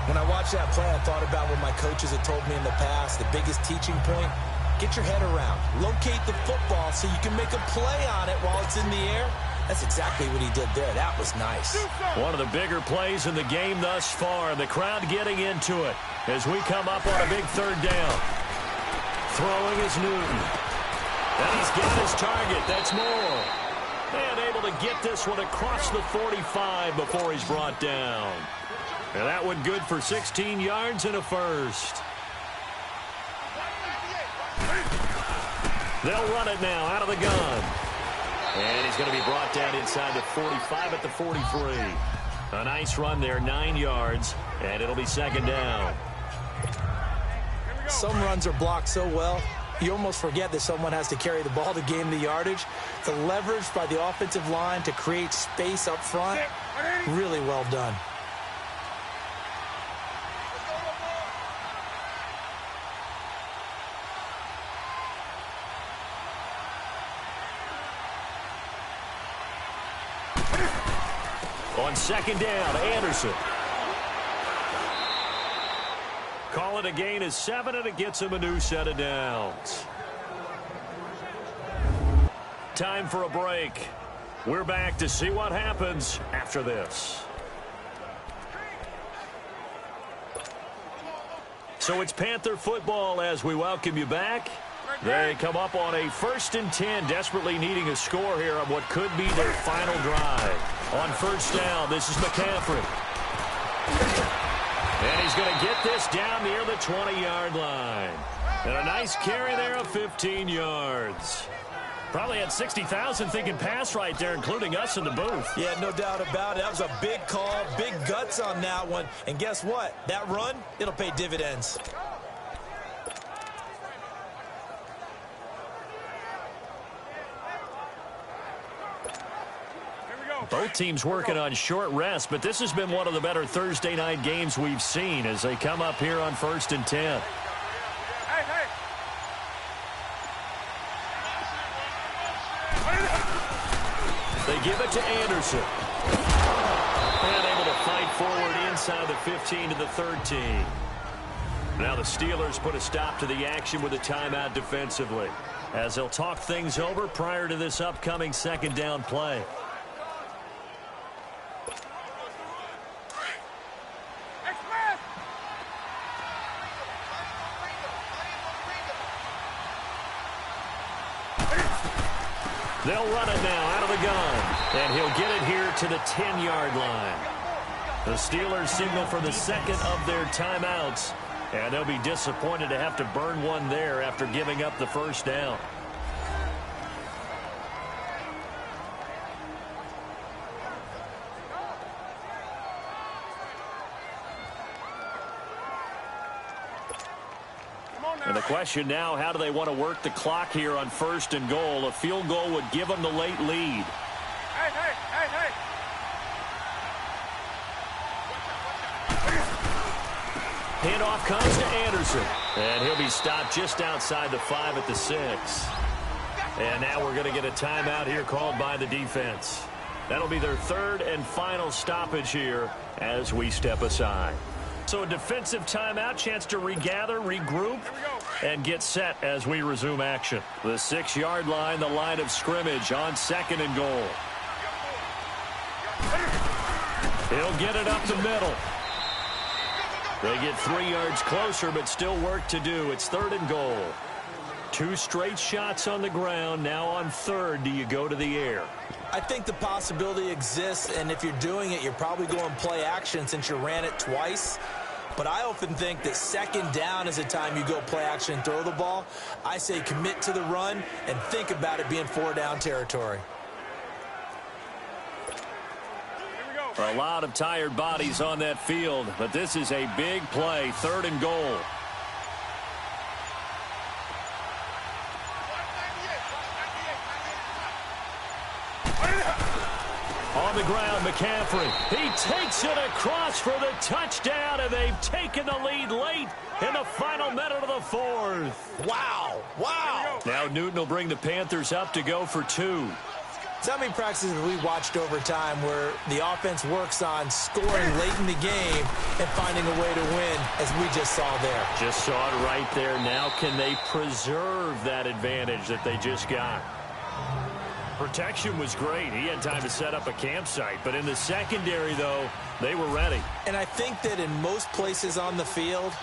When I watched that play, I thought about what my coaches had told me in the past. The biggest teaching point, get your head around. Locate the football so you can make a play on it while it's in the air. That's exactly what he did there. That was nice. One of the bigger plays in the game thus far. The crowd getting into it as we come up on a big third down. Throwing is Newton. And he's got his target. That's Moore. And able to get this one across the 45 before he's brought down. And that one good for 16 yards and a first. They'll run it now out of the gun. And he's going to be brought down inside the 45 at the 43. A nice run there, 9 yards, and it'll be second down. Some runs are blocked so well, you almost forget that someone has to carry the ball to gain the yardage. The leverage by the offensive line to create space up front, really well done. On second down, Anderson. Call it a gain of 7, and it gets him a new set of downs. Time for a break. We're back to see what happens after this. So it's Panther football as we welcome you back. They come up on a 1st and 10, desperately needing a score here on what could be their final drive. On first down, this is McCaffrey. And he's going to get this down near the 20-yard line. And a nice carry there of 15 yards. Probably had 60,000 thinking pass right there, including us in the booth. Yeah, no doubt about it. That was a big call, big guts on that one. And guess what? That run, it'll pay dividends. Both teams working on short rest, but this has been one of the better Thursday night games we've seen as they come up here on 1st and 10. They give it to Anderson. And able to fight forward inside the 15 to the 13. Now the Steelers put a stop to the action with a timeout defensively as they'll talk things over prior to this upcoming second down play. They'll run it now out of the gun. And he'll get it here to the 10-yard line. The Steelers signal for the second of their timeouts. And they'll be disappointed to have to burn one there after giving up the first down. And the question now, how do they want to work the clock here on 1st and goal? A field goal would give them the late lead. Handoff comes to Anderson. And he'll be stopped just outside the 5 at the 6. And now we're going to get a timeout here called by the defense. That'll be their 3rd and final stoppage here as we step aside. So a defensive timeout, chance to regather, regroup, and get set as we resume action. The 6-yard line, the line of scrimmage on 2nd and goal. He'll get it up the middle. They get 3 yards closer, but still work to do. It's 3rd and goal. 2 straight shots on the ground. Now on 3rd, do you go to the air? I think the possibility exists, and if you're doing it, you're probably going play action since you ran it twice. But I often think that second down is a time you go play action and throw the ball. I say commit to the run and think about it being 4-down territory. A lot of tired bodies on that field, but this is a big play, 3rd and goal. On the ground, McCaffrey. He takes it across for the touchdown, and they've taken the lead late in the final minute of the 4th. Wow. Wow. Now Newton will bring the Panthers up to go for 2. So how many practices have we watched over time where the offense works on scoring late in the game and finding a way to win, as we just saw there? Just saw it right there. Now can they preserve that advantage that they just got? Protection was great. He had time to set up a campsite. But in the secondary, though, they were ready. And I think that in most places on the field,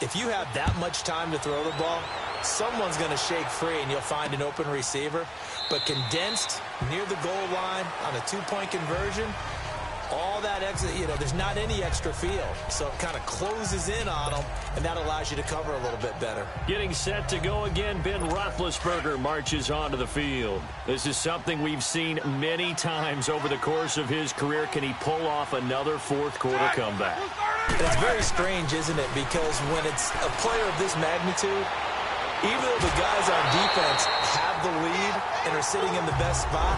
if you have that much time to throw the ball, someone's going to shake free and you'll find an open receiver. But condensed near the goal line on a 2-point conversion, all that extra, there's not any extra field. So it kind of closes in on them, and that allows you to cover a little bit better. Getting set to go again, Ben Roethlisberger marches onto the field. This is something we've seen many times over the course of his career. Can he pull off another fourth-quarter comeback? It's very strange, isn't it? Because when it's a player of this magnitude, even though the guys on defense have the lead and are sitting in the best spot,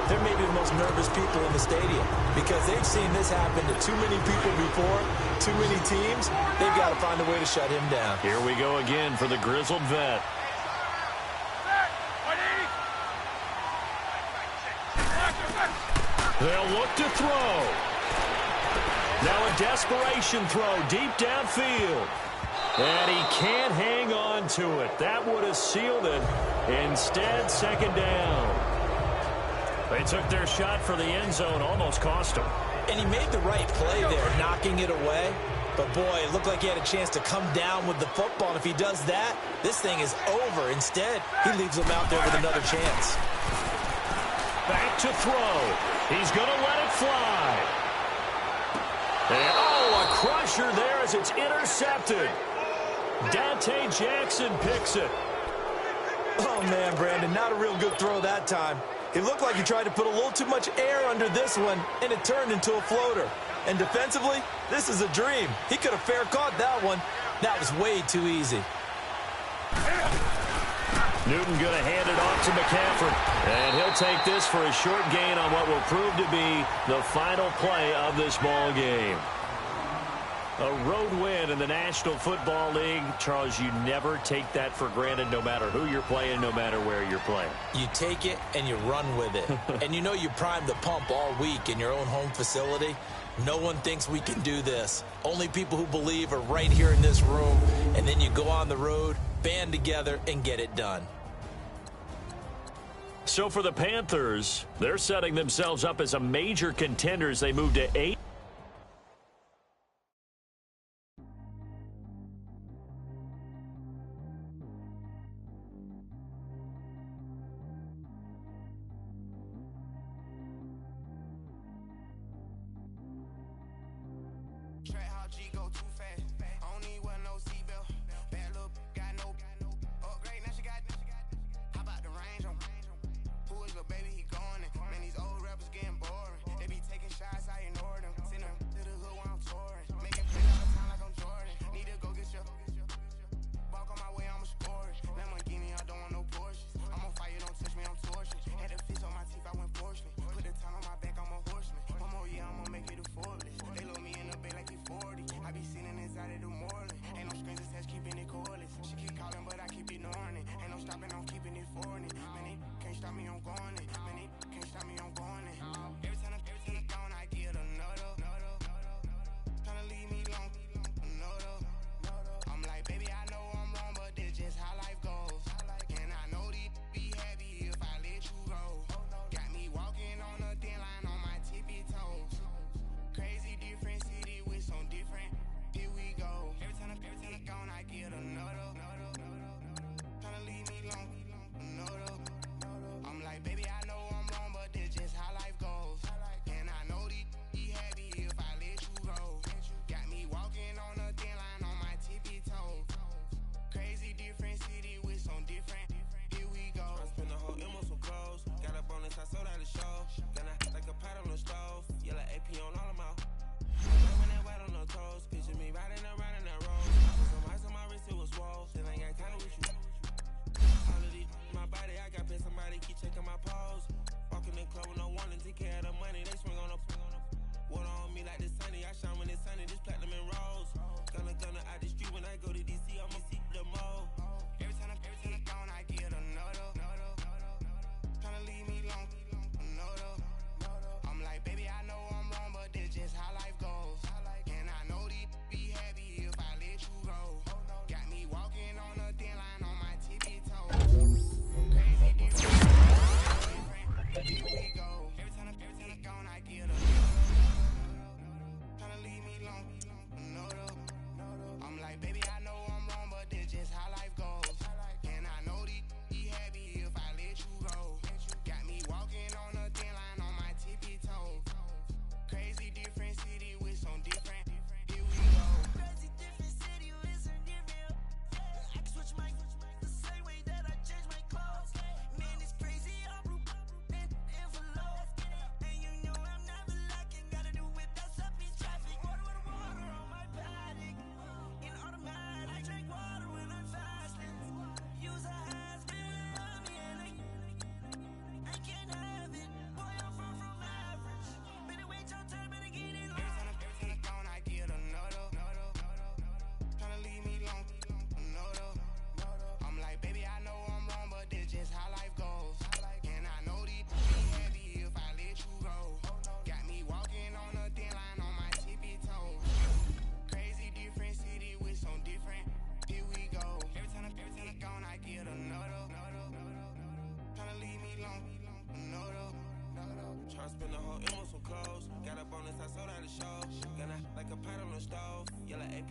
they're maybe the most nervous people in the stadium because they've seen this happen to too many people before, too many teams. They've got to find a way to shut him down. Here we go again for the grizzled vet. They'll look to throw. Now a desperation throw deep downfield. And he can't hang on to it. That would have sealed it. Instead, 2nd down. They took their shot for the end zone, almost cost him. And he made the right play there, knocking it away. But, boy, it looked like he had a chance to come down with the football. And if he does that, this thing is over. Instead, he leaves him out there with another chance. Back to throw. He's going to let it fly. And, a crusher there as it's intercepted. Dante Jackson picks it. Oh, man, Brandon, not a real good throw that time. It looked like he tried to put a little too much air under this one, and it turned into a floater. And defensively, this is a dream. He could have fair caught that one. That was way too easy. Newton going to hand it off to McCaffrey. And he'll take this for a short gain on what will prove to be the final play of this ball game. A road win in the National Football League. Charles, you never take that for granted no matter who you're playing, no matter where you're playing. You take it and you run with it. And you primed the pump all week in your own home facility. No one thinks we can do this. Only people who believe are right here in this room. And then you go on the road, band together, and get it done. So for the Panthers, they're setting themselves up as a major contender as they move to 8.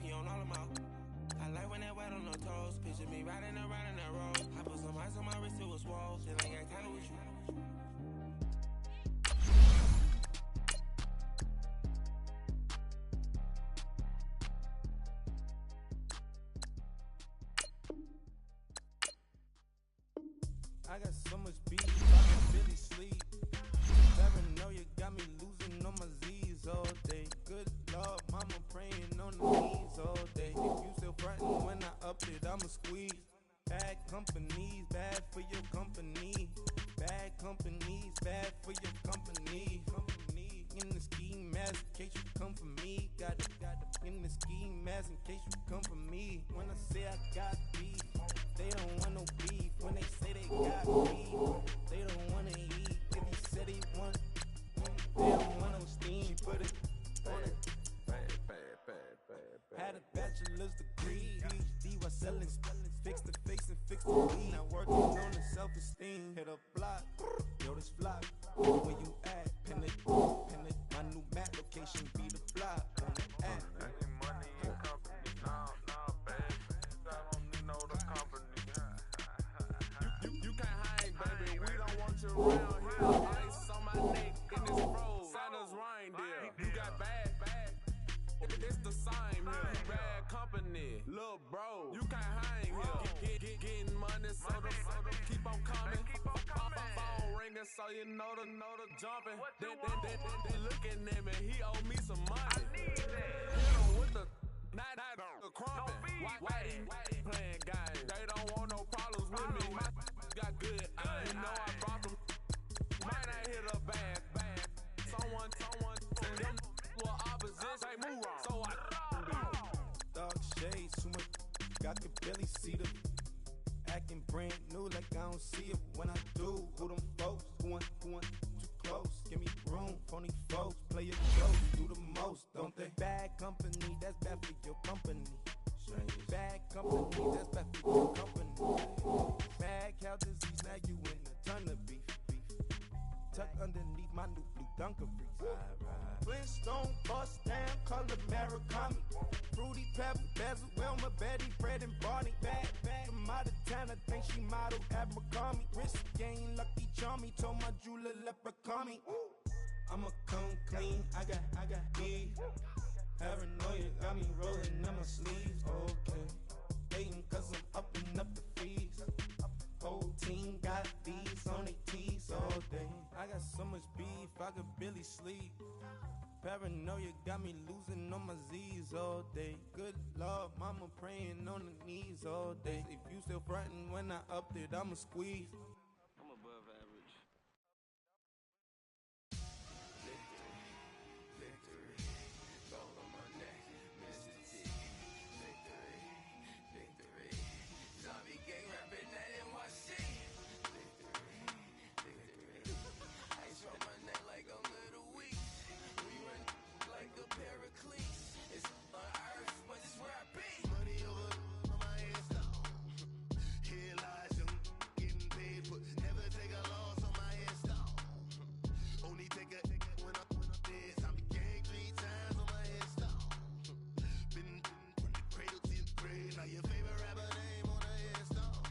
pee on all of my. I like when that wet on the toes. Picture me riding around in that road. I put some ice on my wrist, it was swole. Then I got kinda with you. I got so much beef, I can barely sleep. Paranoia got me losing on my Z's all day. Good Lord, mama praying on the knees all day. If you still frontin' when I up it, I'ma squeeze. Bad companies, bad for your company. Bad companies, bad for your company. Company in the ski mask in case you come for me. Got it in the ski mask in case you come for me. When I say I got beef, they don't want no beef. When they say they got beef, they don't wanna eat. If you said they want, they don't want no steam. She put it on it. Had a bachelor's degree, PhD while selling. Fix the face and fix the weed. Now working on the self-esteem. Hit a block, yo this flock. Where you at? Pin it. My new map location be the block. On the app. Money and company, nah, baby. I don't need no the company. You can't hang, baby. We don't want you around here. Ice on my neck in this road. Santa's reindeer. You got bad. It's the same here. Bad company, little bro. You can't hang here. Getting money, so the keep on coming. Phone ringing, so you know the jumping. They looking at me. He owe me some money. Hit him with the not the crumping. Why he playing games? They don't want no problems with me. My got good. You know I brought them. Might not hit a bad. Someone. Them were opposition. They move wrong. So I dark shades, too much. I could barely see them. Acting brand new like I don't see it when I do. Who them folks? Going too close. Give me room, phony folks. Play your jokes, do the most, don't they? Bad company, that's bad for your company. Bad company, that's bad for your company. Bad cow disease, now you in a ton of beef. Tucked underneath my new blue Dunkaroos. Flintstone, bust down, color Murakami. Fruity Pebble, Basil, Wilma, Betty, Fred, and Barney. Bad from out of town, I think she modeled at McCarmy. Wrist game, Lucky Charmy, told my jeweler leprechaun me. I'ma come clean, I got beef. Paranoia got me rolling on my sleeves, okay. Hating cause I'm upping up the fees. Whole team got these on their tees all day. I got so much beef, I could barely sleep. Paranoia got me losing on my Z's all day. Good Lord, mama praying on the knees all day. If you still frontin' when I up it, I'ma squeeze. I'm above average. Victory, gold on my neck, Mr. T. Victory, zombie gang rapping that NYC. Victory, ice on my neck like a little weak. We run like a paraclete. It's on earth, but it's where I be. Money over on my head stone. Here lies them getting paid, but never take a loss on my headstone. Only take a when I'm dead. Zombie gang 3 times on my headstone. Been from the cradle to the grave. Now your favorite rapper name on a headstone.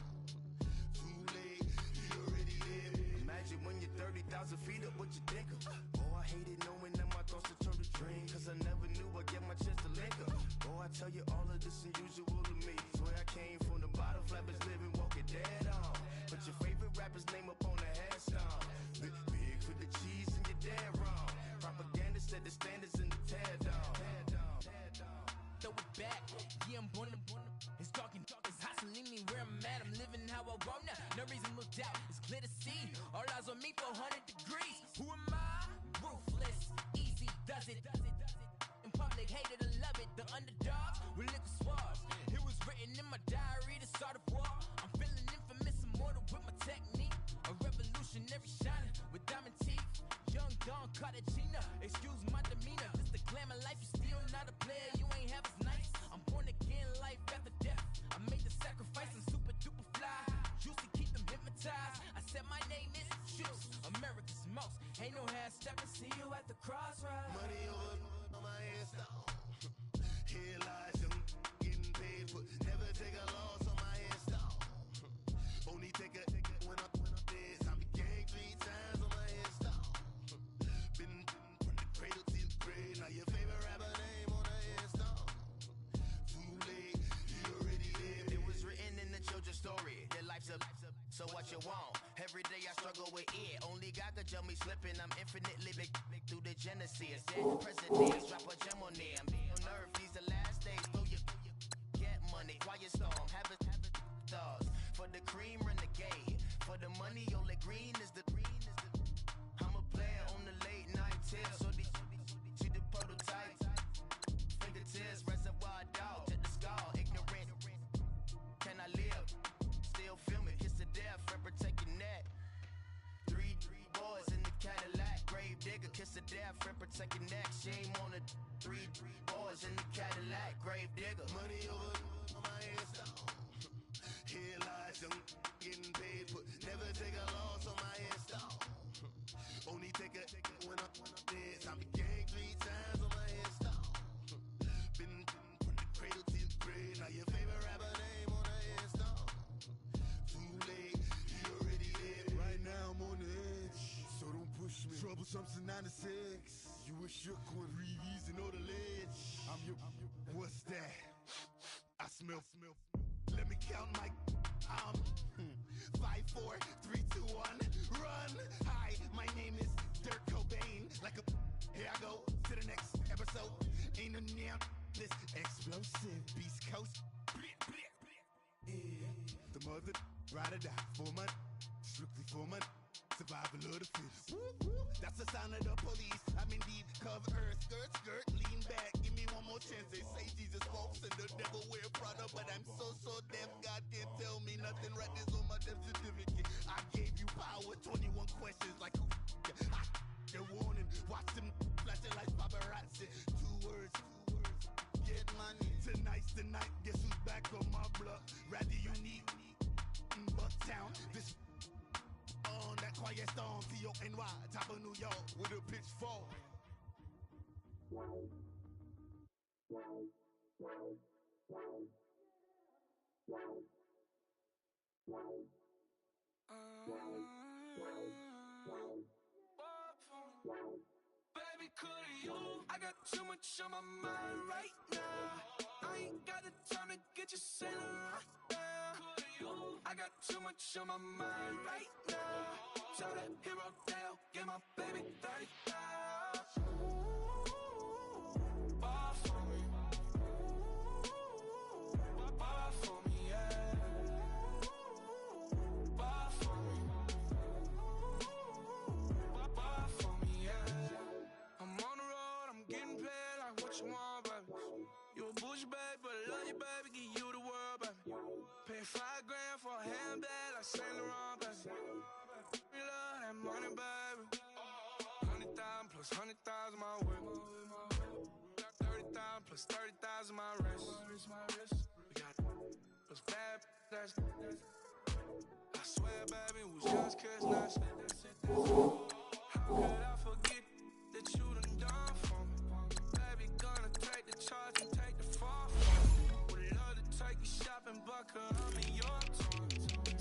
Too late, he already lived. Imagine when you're 30,000 feet up, what you think of? Oh, I hated knowing that my thoughts would turn to dream. Cause I never knew I'd get my chance to link up. Oh, I tell you all of this unusual to me. Swear I came from the bottom, flappers living, walking dead on. But your favorite rapper's name up on the headstone. Big for the cheese and you're dead wrong. Propaganda set the standards in the tear down. Throw it back, yeah, I'm born to. It's talking, it's hustling me where I'm at. I'm living how I want now. No reason to look out, it's clear to see. All eyes on me, 400 degrees. Who am I? Ruthless, easy, does it. In public, hated and love it. The underdogs with liquor swabs. It was written in my diary to start a war. I'm feeling infamous, immortal with my technique. A revolutionary shining with diamond teeth. Young Don Cartagena, excuse my demeanor. This the glamour life, you still not a player, you ain't half as nice. I'm born again, life after death. I made the sacrifice and super duper fly. Used to keep them hypnotized. I said my name is Juice, America's most. Ain't no half stepping, see you at the crossroads. Money over on my headstone. Here lies them paid, but never take a loss on my install. Only take a when I'm dead. I be gang 3 times on my install. Been from the cradle to the grave. Now your favorite rapper name on the install. Too late, he already lived. It was written in the children's story. Their life's a so what you want? Every day I struggle with it. Only God could tell me slipping. I'm infinitely big through the Genesis. Dead presidents, drop a gem on there. I'm on earth, these the last days. Throw your get money, quiet storm. Have it stars. For the cream, renegade. For the money, only green is the I'm a player on the late night tips. So these see the prototype. Fingertips, reservoir dog. Check the skull, ignorant. Can I live? Still film it, kiss the death, friend protect your neck. Three boys in the Cadillac, grave digger, kiss the death, friend protect your neck. Shame on the three boys in the Cadillac, grave digger. Money over on my install. Here lies young, getting paid, but never take a loss on my install. Only take a when I'm dead. I be gang 3 times on my install. Been from the cradle to the grave. Now your favorite rapper name on the install. Too late, he already lived. Right now I'm on the edge, so don't push me. Troublesome to 9 to 6. You a shook one. Breeze and know the ledge. I'm your. What's that? I smell. Let me count my 5, 4, 3, 2, 1, run. Hi, my name is Dirk Cobain. Like a here I go to the next episode. Ain't a damn this explosive Beast Coast. Yeah. The mother ride or die for money, strictly for money. Survival of the fittest. That's the sound of the police. I'm indeed cover earth, skirt, lean back. Give me one more chance. They say Jesus walks and the devil wear Prada, but I'm so deaf. God can't tell me nothing. Right this on my death certificate. I gave you power. 21 questions like who? They're warning. Watch them flashing like paparazzi. 2 words. Get money. Tonight's the night. Guess who's back on my block? Rather unique. Bucktown. This. On that quiet storm, T-O-N-Y, top of New York, with a pitchfork. Baby, could you? I got too much on my mind right now. I ain't got the time to get you sailing right now. Could you? I got too much on my mind right now. Tell that hero Dale, get my baby 30,000. Bar for me. Bar for me, yeah. Bar for me. Bar for me, yeah. I'm on the road, I'm getting paid like what you want, baby. You a bougie, baby, but I love you, baby. Give you the world, baby. Pay $5 grand for a handbag like Saint Laurent, baby. We love that money, baby. 100,000 plus 100,000 my whip. 30,000 plus 30,000 my wrist. We got those bad, that's. I swear, baby, it was just cause not. How could I forget that you done for me? Baby, gonna take the charge and take the fall from me. Would love to take you shopping, but I'm in your town.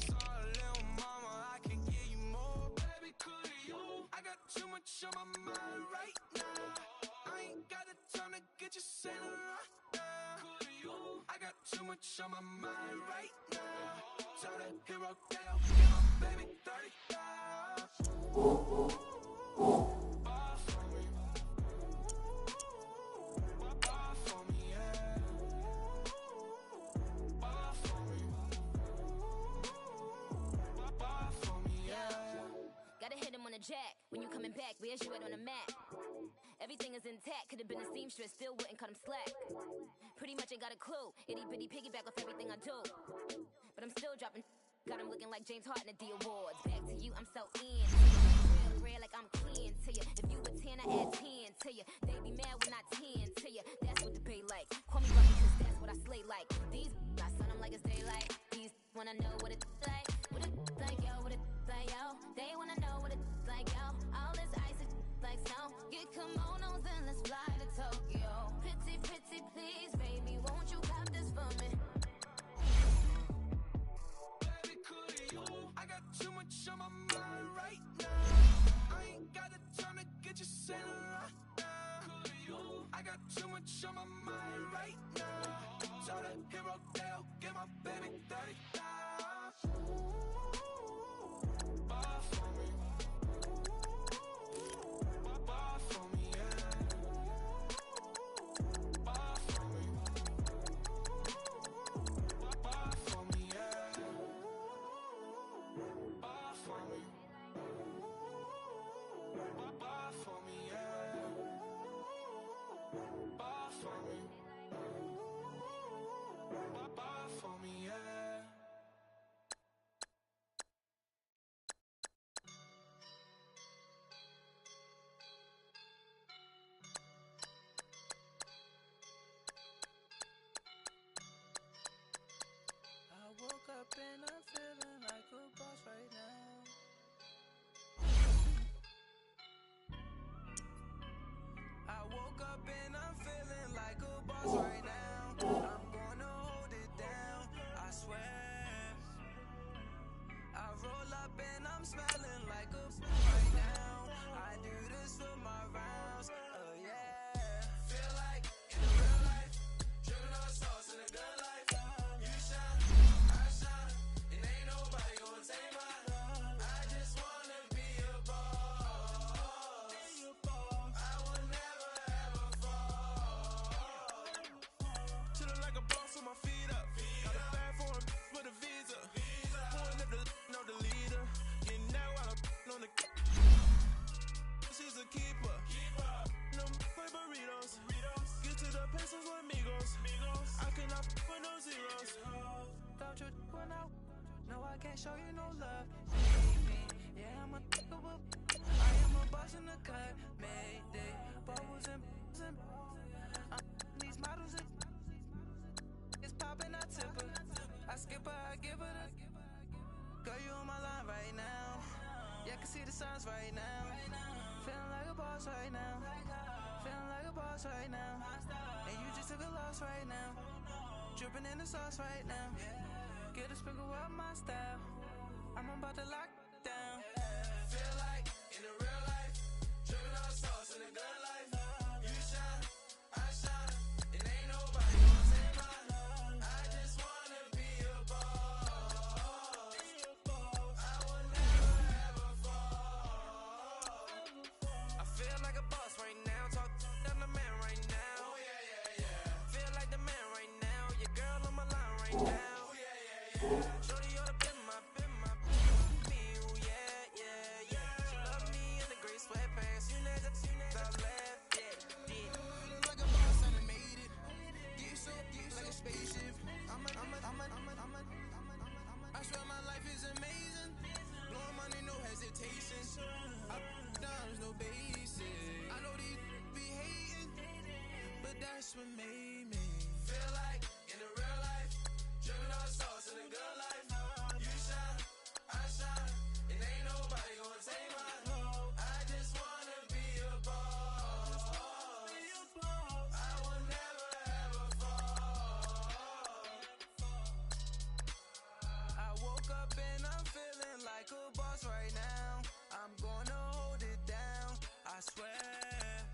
Sorry, little mama, I can give you more. Baby, could you? I got too much on my mind right now. I ain't got the time to get you sailing right now. Could you? I got too much on my mind right now. Tell that hero Dale, get my baby 30,000. Bar for me. Bar for me, yeah. Bar for me. Bar for me, yeah. Gotta hit him on the jack. When you coming back, where's you at on the map? Everything is intact, could've been a seamstress, still wouldn't cut him slack. Pretty much ain't got a clue, itty bitty piggyback off everything I do. But I'm still dropping, got him looking like James Harden at the awards. Back to you, I'm so in. Real like I'm kin to you. If you a 10, I add 10 to you. They be mad when I 10 to you. That's what the pay like. Call me lucky cause that's what I slay like. These, I son them like it's daylight. These wanna know what it's like. What it like, yo, what it like, yo. They wanna know what it's like, yo. All this ice is like snow. Get kimonos and let's fly to Tokyo. Pretty, pretty, please, baby, won't you cop this for me? on my mind right now. I ain't got the time to get you centered right now. I got too much on my mind right now. Tell the hero Dale, get my baby 30,000. Ball for me. Ball for me, yeah. Ball for me. Ball for me, yeah. Ball for me. Ball for me, yeah. Ball for me. Ball for me, yeah. I woke up and I'm feeling like a boss right now. I woke up and I'm feeling like a boss right now. I'm gonna hold it down, I swear. I roll up and I'm smelling like a boss right now. I do this for my rounds, oh yeah. Feel like in the real life, dripping on sauce in a good life. You shine, I shine, and ain't nobody gonna take mine. I just wanna be a boss. I will never ever fall. Chillin' like a boss with my feet up. Got a bag for him with a visa. Pulling up the know the leader. Getting that while I'm on the. She's a keeper. No play burritos. Get to the pesos with amigos. I cannot with no zeros. Thought you went out. No, I can't show you no love. Baby, yeah, I'm a I am a boss in the cut. Mayday, bubbles and I'm these models and it's popping, I tip her. I skip her, I give her the. Girl, you on my line right now. Yeah, I can see the signs right now. Feeling like a boss right now. Feeling like a boss right now. And you just took a loss right now. Dripping in the sauce right now. Get a sprinkle up my style. I'm about to lock down. Feel like in the real life, dripping on sauce in a good life. You shine, I shine, and ain't nobody gonna take mine. I just wanna be a boss. I will never ever fall. I feel like a boss right now. Talk to the man right now. Oh yeah, yeah, yeah. Feel like the man right now. Your girl on my line right now. Oh yeah, yeah, yeah. Shorty oughta been my me. Oh yeah, yeah, yeah. She love me in the gray sweatpants. You never stop left, yeah. Feeling like a boss and I made it. Get so like a spaceship. I swear my life is amazing. Blowing money, no hesitation. Up, downs, no basic. I know these be hating, but that's what made me feel like in the real life, dripping on sauce in a good life. You shine, I shine, and ain't nobody gonna take mine. I just wanna be a boss. I will never ever fall. I woke up and I'm feeling like a boss right now. I'm gonna hold it down, I swear.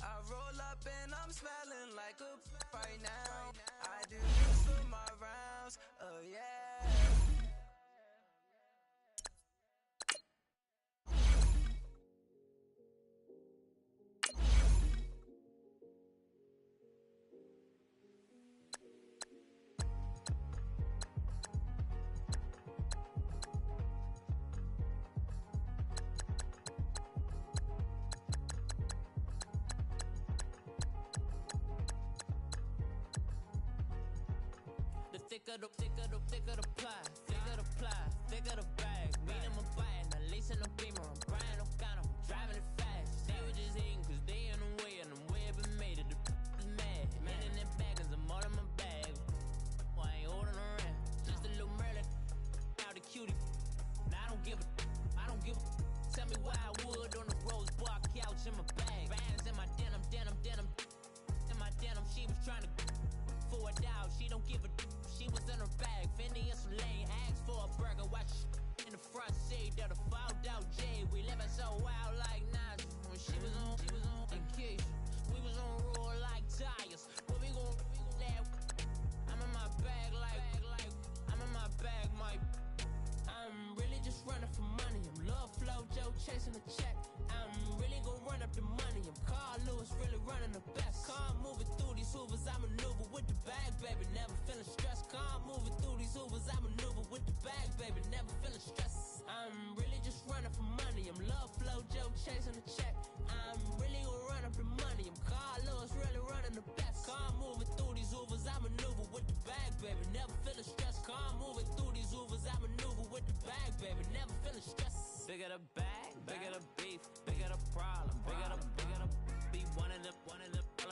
I roll up and I'm smelling like a right now. I do this for my rounds, oh yeah. Thicker the pie, thicker the bag. Meet him a bite, now lace in the beamer. I'm Brian O'Connor, driving it fast. They were just hating cause they in the way, and the way I've been made it. The is mad. Man in that bag cause I'm all in my bag. Well, I ain't holding around. Just a little Merlin, out the cutie. Now I don't give a. Tell me why I would on the rose bar couch in my bag. Bands in my denim. In my denim, she was trying to for a doubt. She don't give a. She was in her bag, Fendi and some lane. Asked for a burger, watch in the Yeah, the fouled out J, we living so wild like Nas. When she was on and Keisha, we was on roll like tires. What we gon' that? I'm in my bag like I'm in my bag, Mike. I'm really just running for money. I'm love flow, Joe chasing the check. I'm really gon' run up the money. I'm Carl Lewis, really running the best. Car moving through these Hoovers, I maneuver with the bag, baby. Never feeling stressed. Car moving through these Hoovers, I maneuver with the bag, baby. Never feeling stressed. I'm really just running for money. I'm love flow, Joe chasing the check. I'm really gon' run up the money. I'm Carl Lewis, really running the best. Car moving through these Hoovers, I maneuver with the bag, baby. Never feeling stressed. Car moving through these Hoovers, I maneuver with the bag, baby. Never feeling stressed. Bigger the bag, bigger the beef, bigger the problem, bigger the be one of the all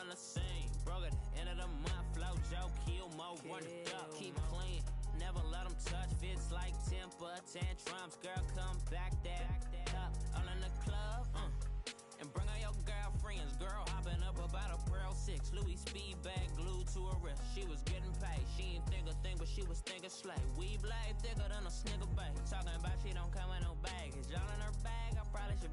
in the same. Broke at the end of the month, flow Joe, kill mo, run it up, keep clean. Never let them touch, fits like temper tantrums. Girl, come back that up, all in the club, and bring all your girlfriends. Girl hopping up about a Pearl 6, Louis speed bag glued to her wrist. She was getting paid, she ain't think a thing, but she was thinking slay. We blade thicker than a Snicker bag. Talking about she don't come with no baggage. Y'all in her bag, I probably should.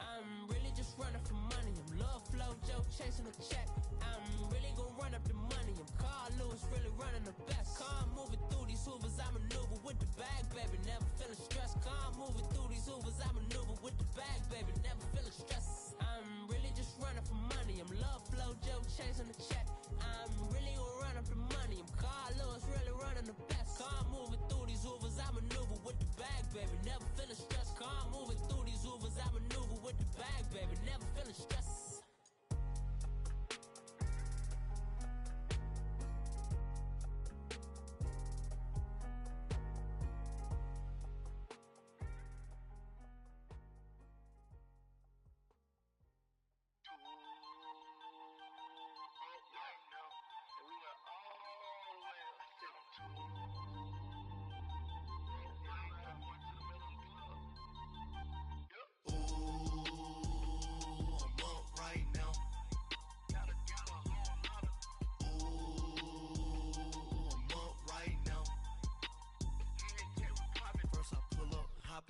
I'm really just running for money. I'm love flow, Joe chasing the check. I'm really gon' run up the money. I'm Carl Lewis, really running the best. Car moving through these Hoovers, I maneuver with the bag, baby. Never feeling stressed. Car moving through these Hoovers, I maneuver with the bag, baby. Never feeling stressed. I'm really just running for money. I'm love flow, Joe chasing the check. I'm really gon' run up the money. I'm Carl Lewis, really running the best. Car moving through these Hoovers, I maneuver with the bag, baby. Never feeling stressed. Car moving through these Hoovers, I maneuver with the bag, baby. Never feeling stressed.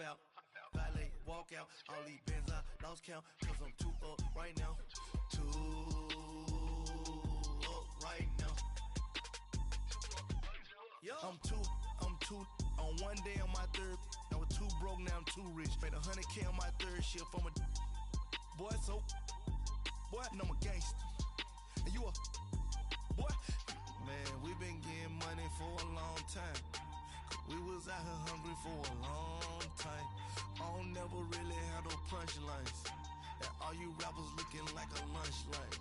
Out, valet, walk out, all these bins I lost count, cause I'm too up right now, too up right now. I'm too, on one day on my third, I was too broke, now I'm too rich, made 100K on my third shift from a boy, so, boy, and I'm a gangster, and you a, boy, man, we been getting money for a long time. We was out here hungry for a long time. I don't never really have no punchlines. And all you rappers looking like a lunch line.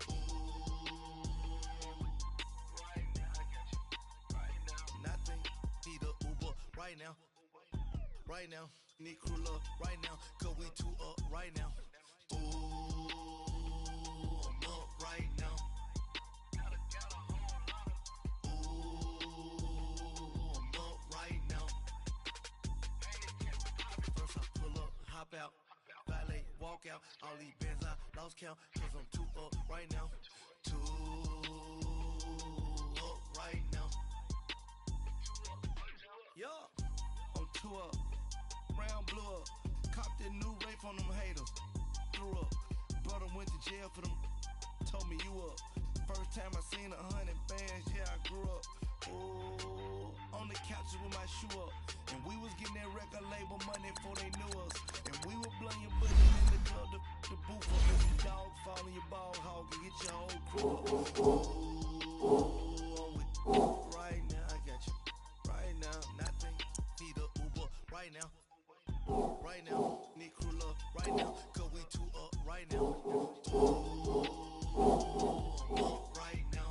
Right now, I got you. Right now. Nothing. Need a Uber right now. Right now. Need crew love right now. Cause we too up right now. Ooh, I'm up right now. Hop out, valet, walk out, all these bins I lost count, cause I'm too up right now, too up right now. Yeah, I'm too up, round blew up, copped that new rape on them haters, threw up, brother went to jail for them, told me you up, first time I seen 100 bands, yeah I grew up, ooh, on the couches with my shoe up. And we was getting that record label money before they knew us. And we were blowing your budget in the club, the booth up. If you dog fall in your ball hog and get your whole crew up. Ooh, I'm with right now, I got you. Right now, nothing. Need a Uber right now. Right now, need crew love right now. Cause we too up right now. Ooh, I'm up right now.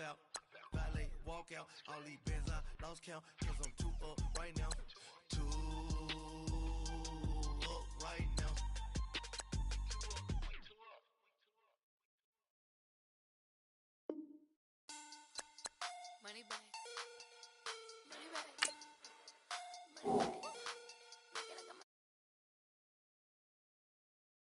Out, valet, walk out, all these bins I lost count, cause I'm too up right now, too up right now. Money back. Money back. Money back.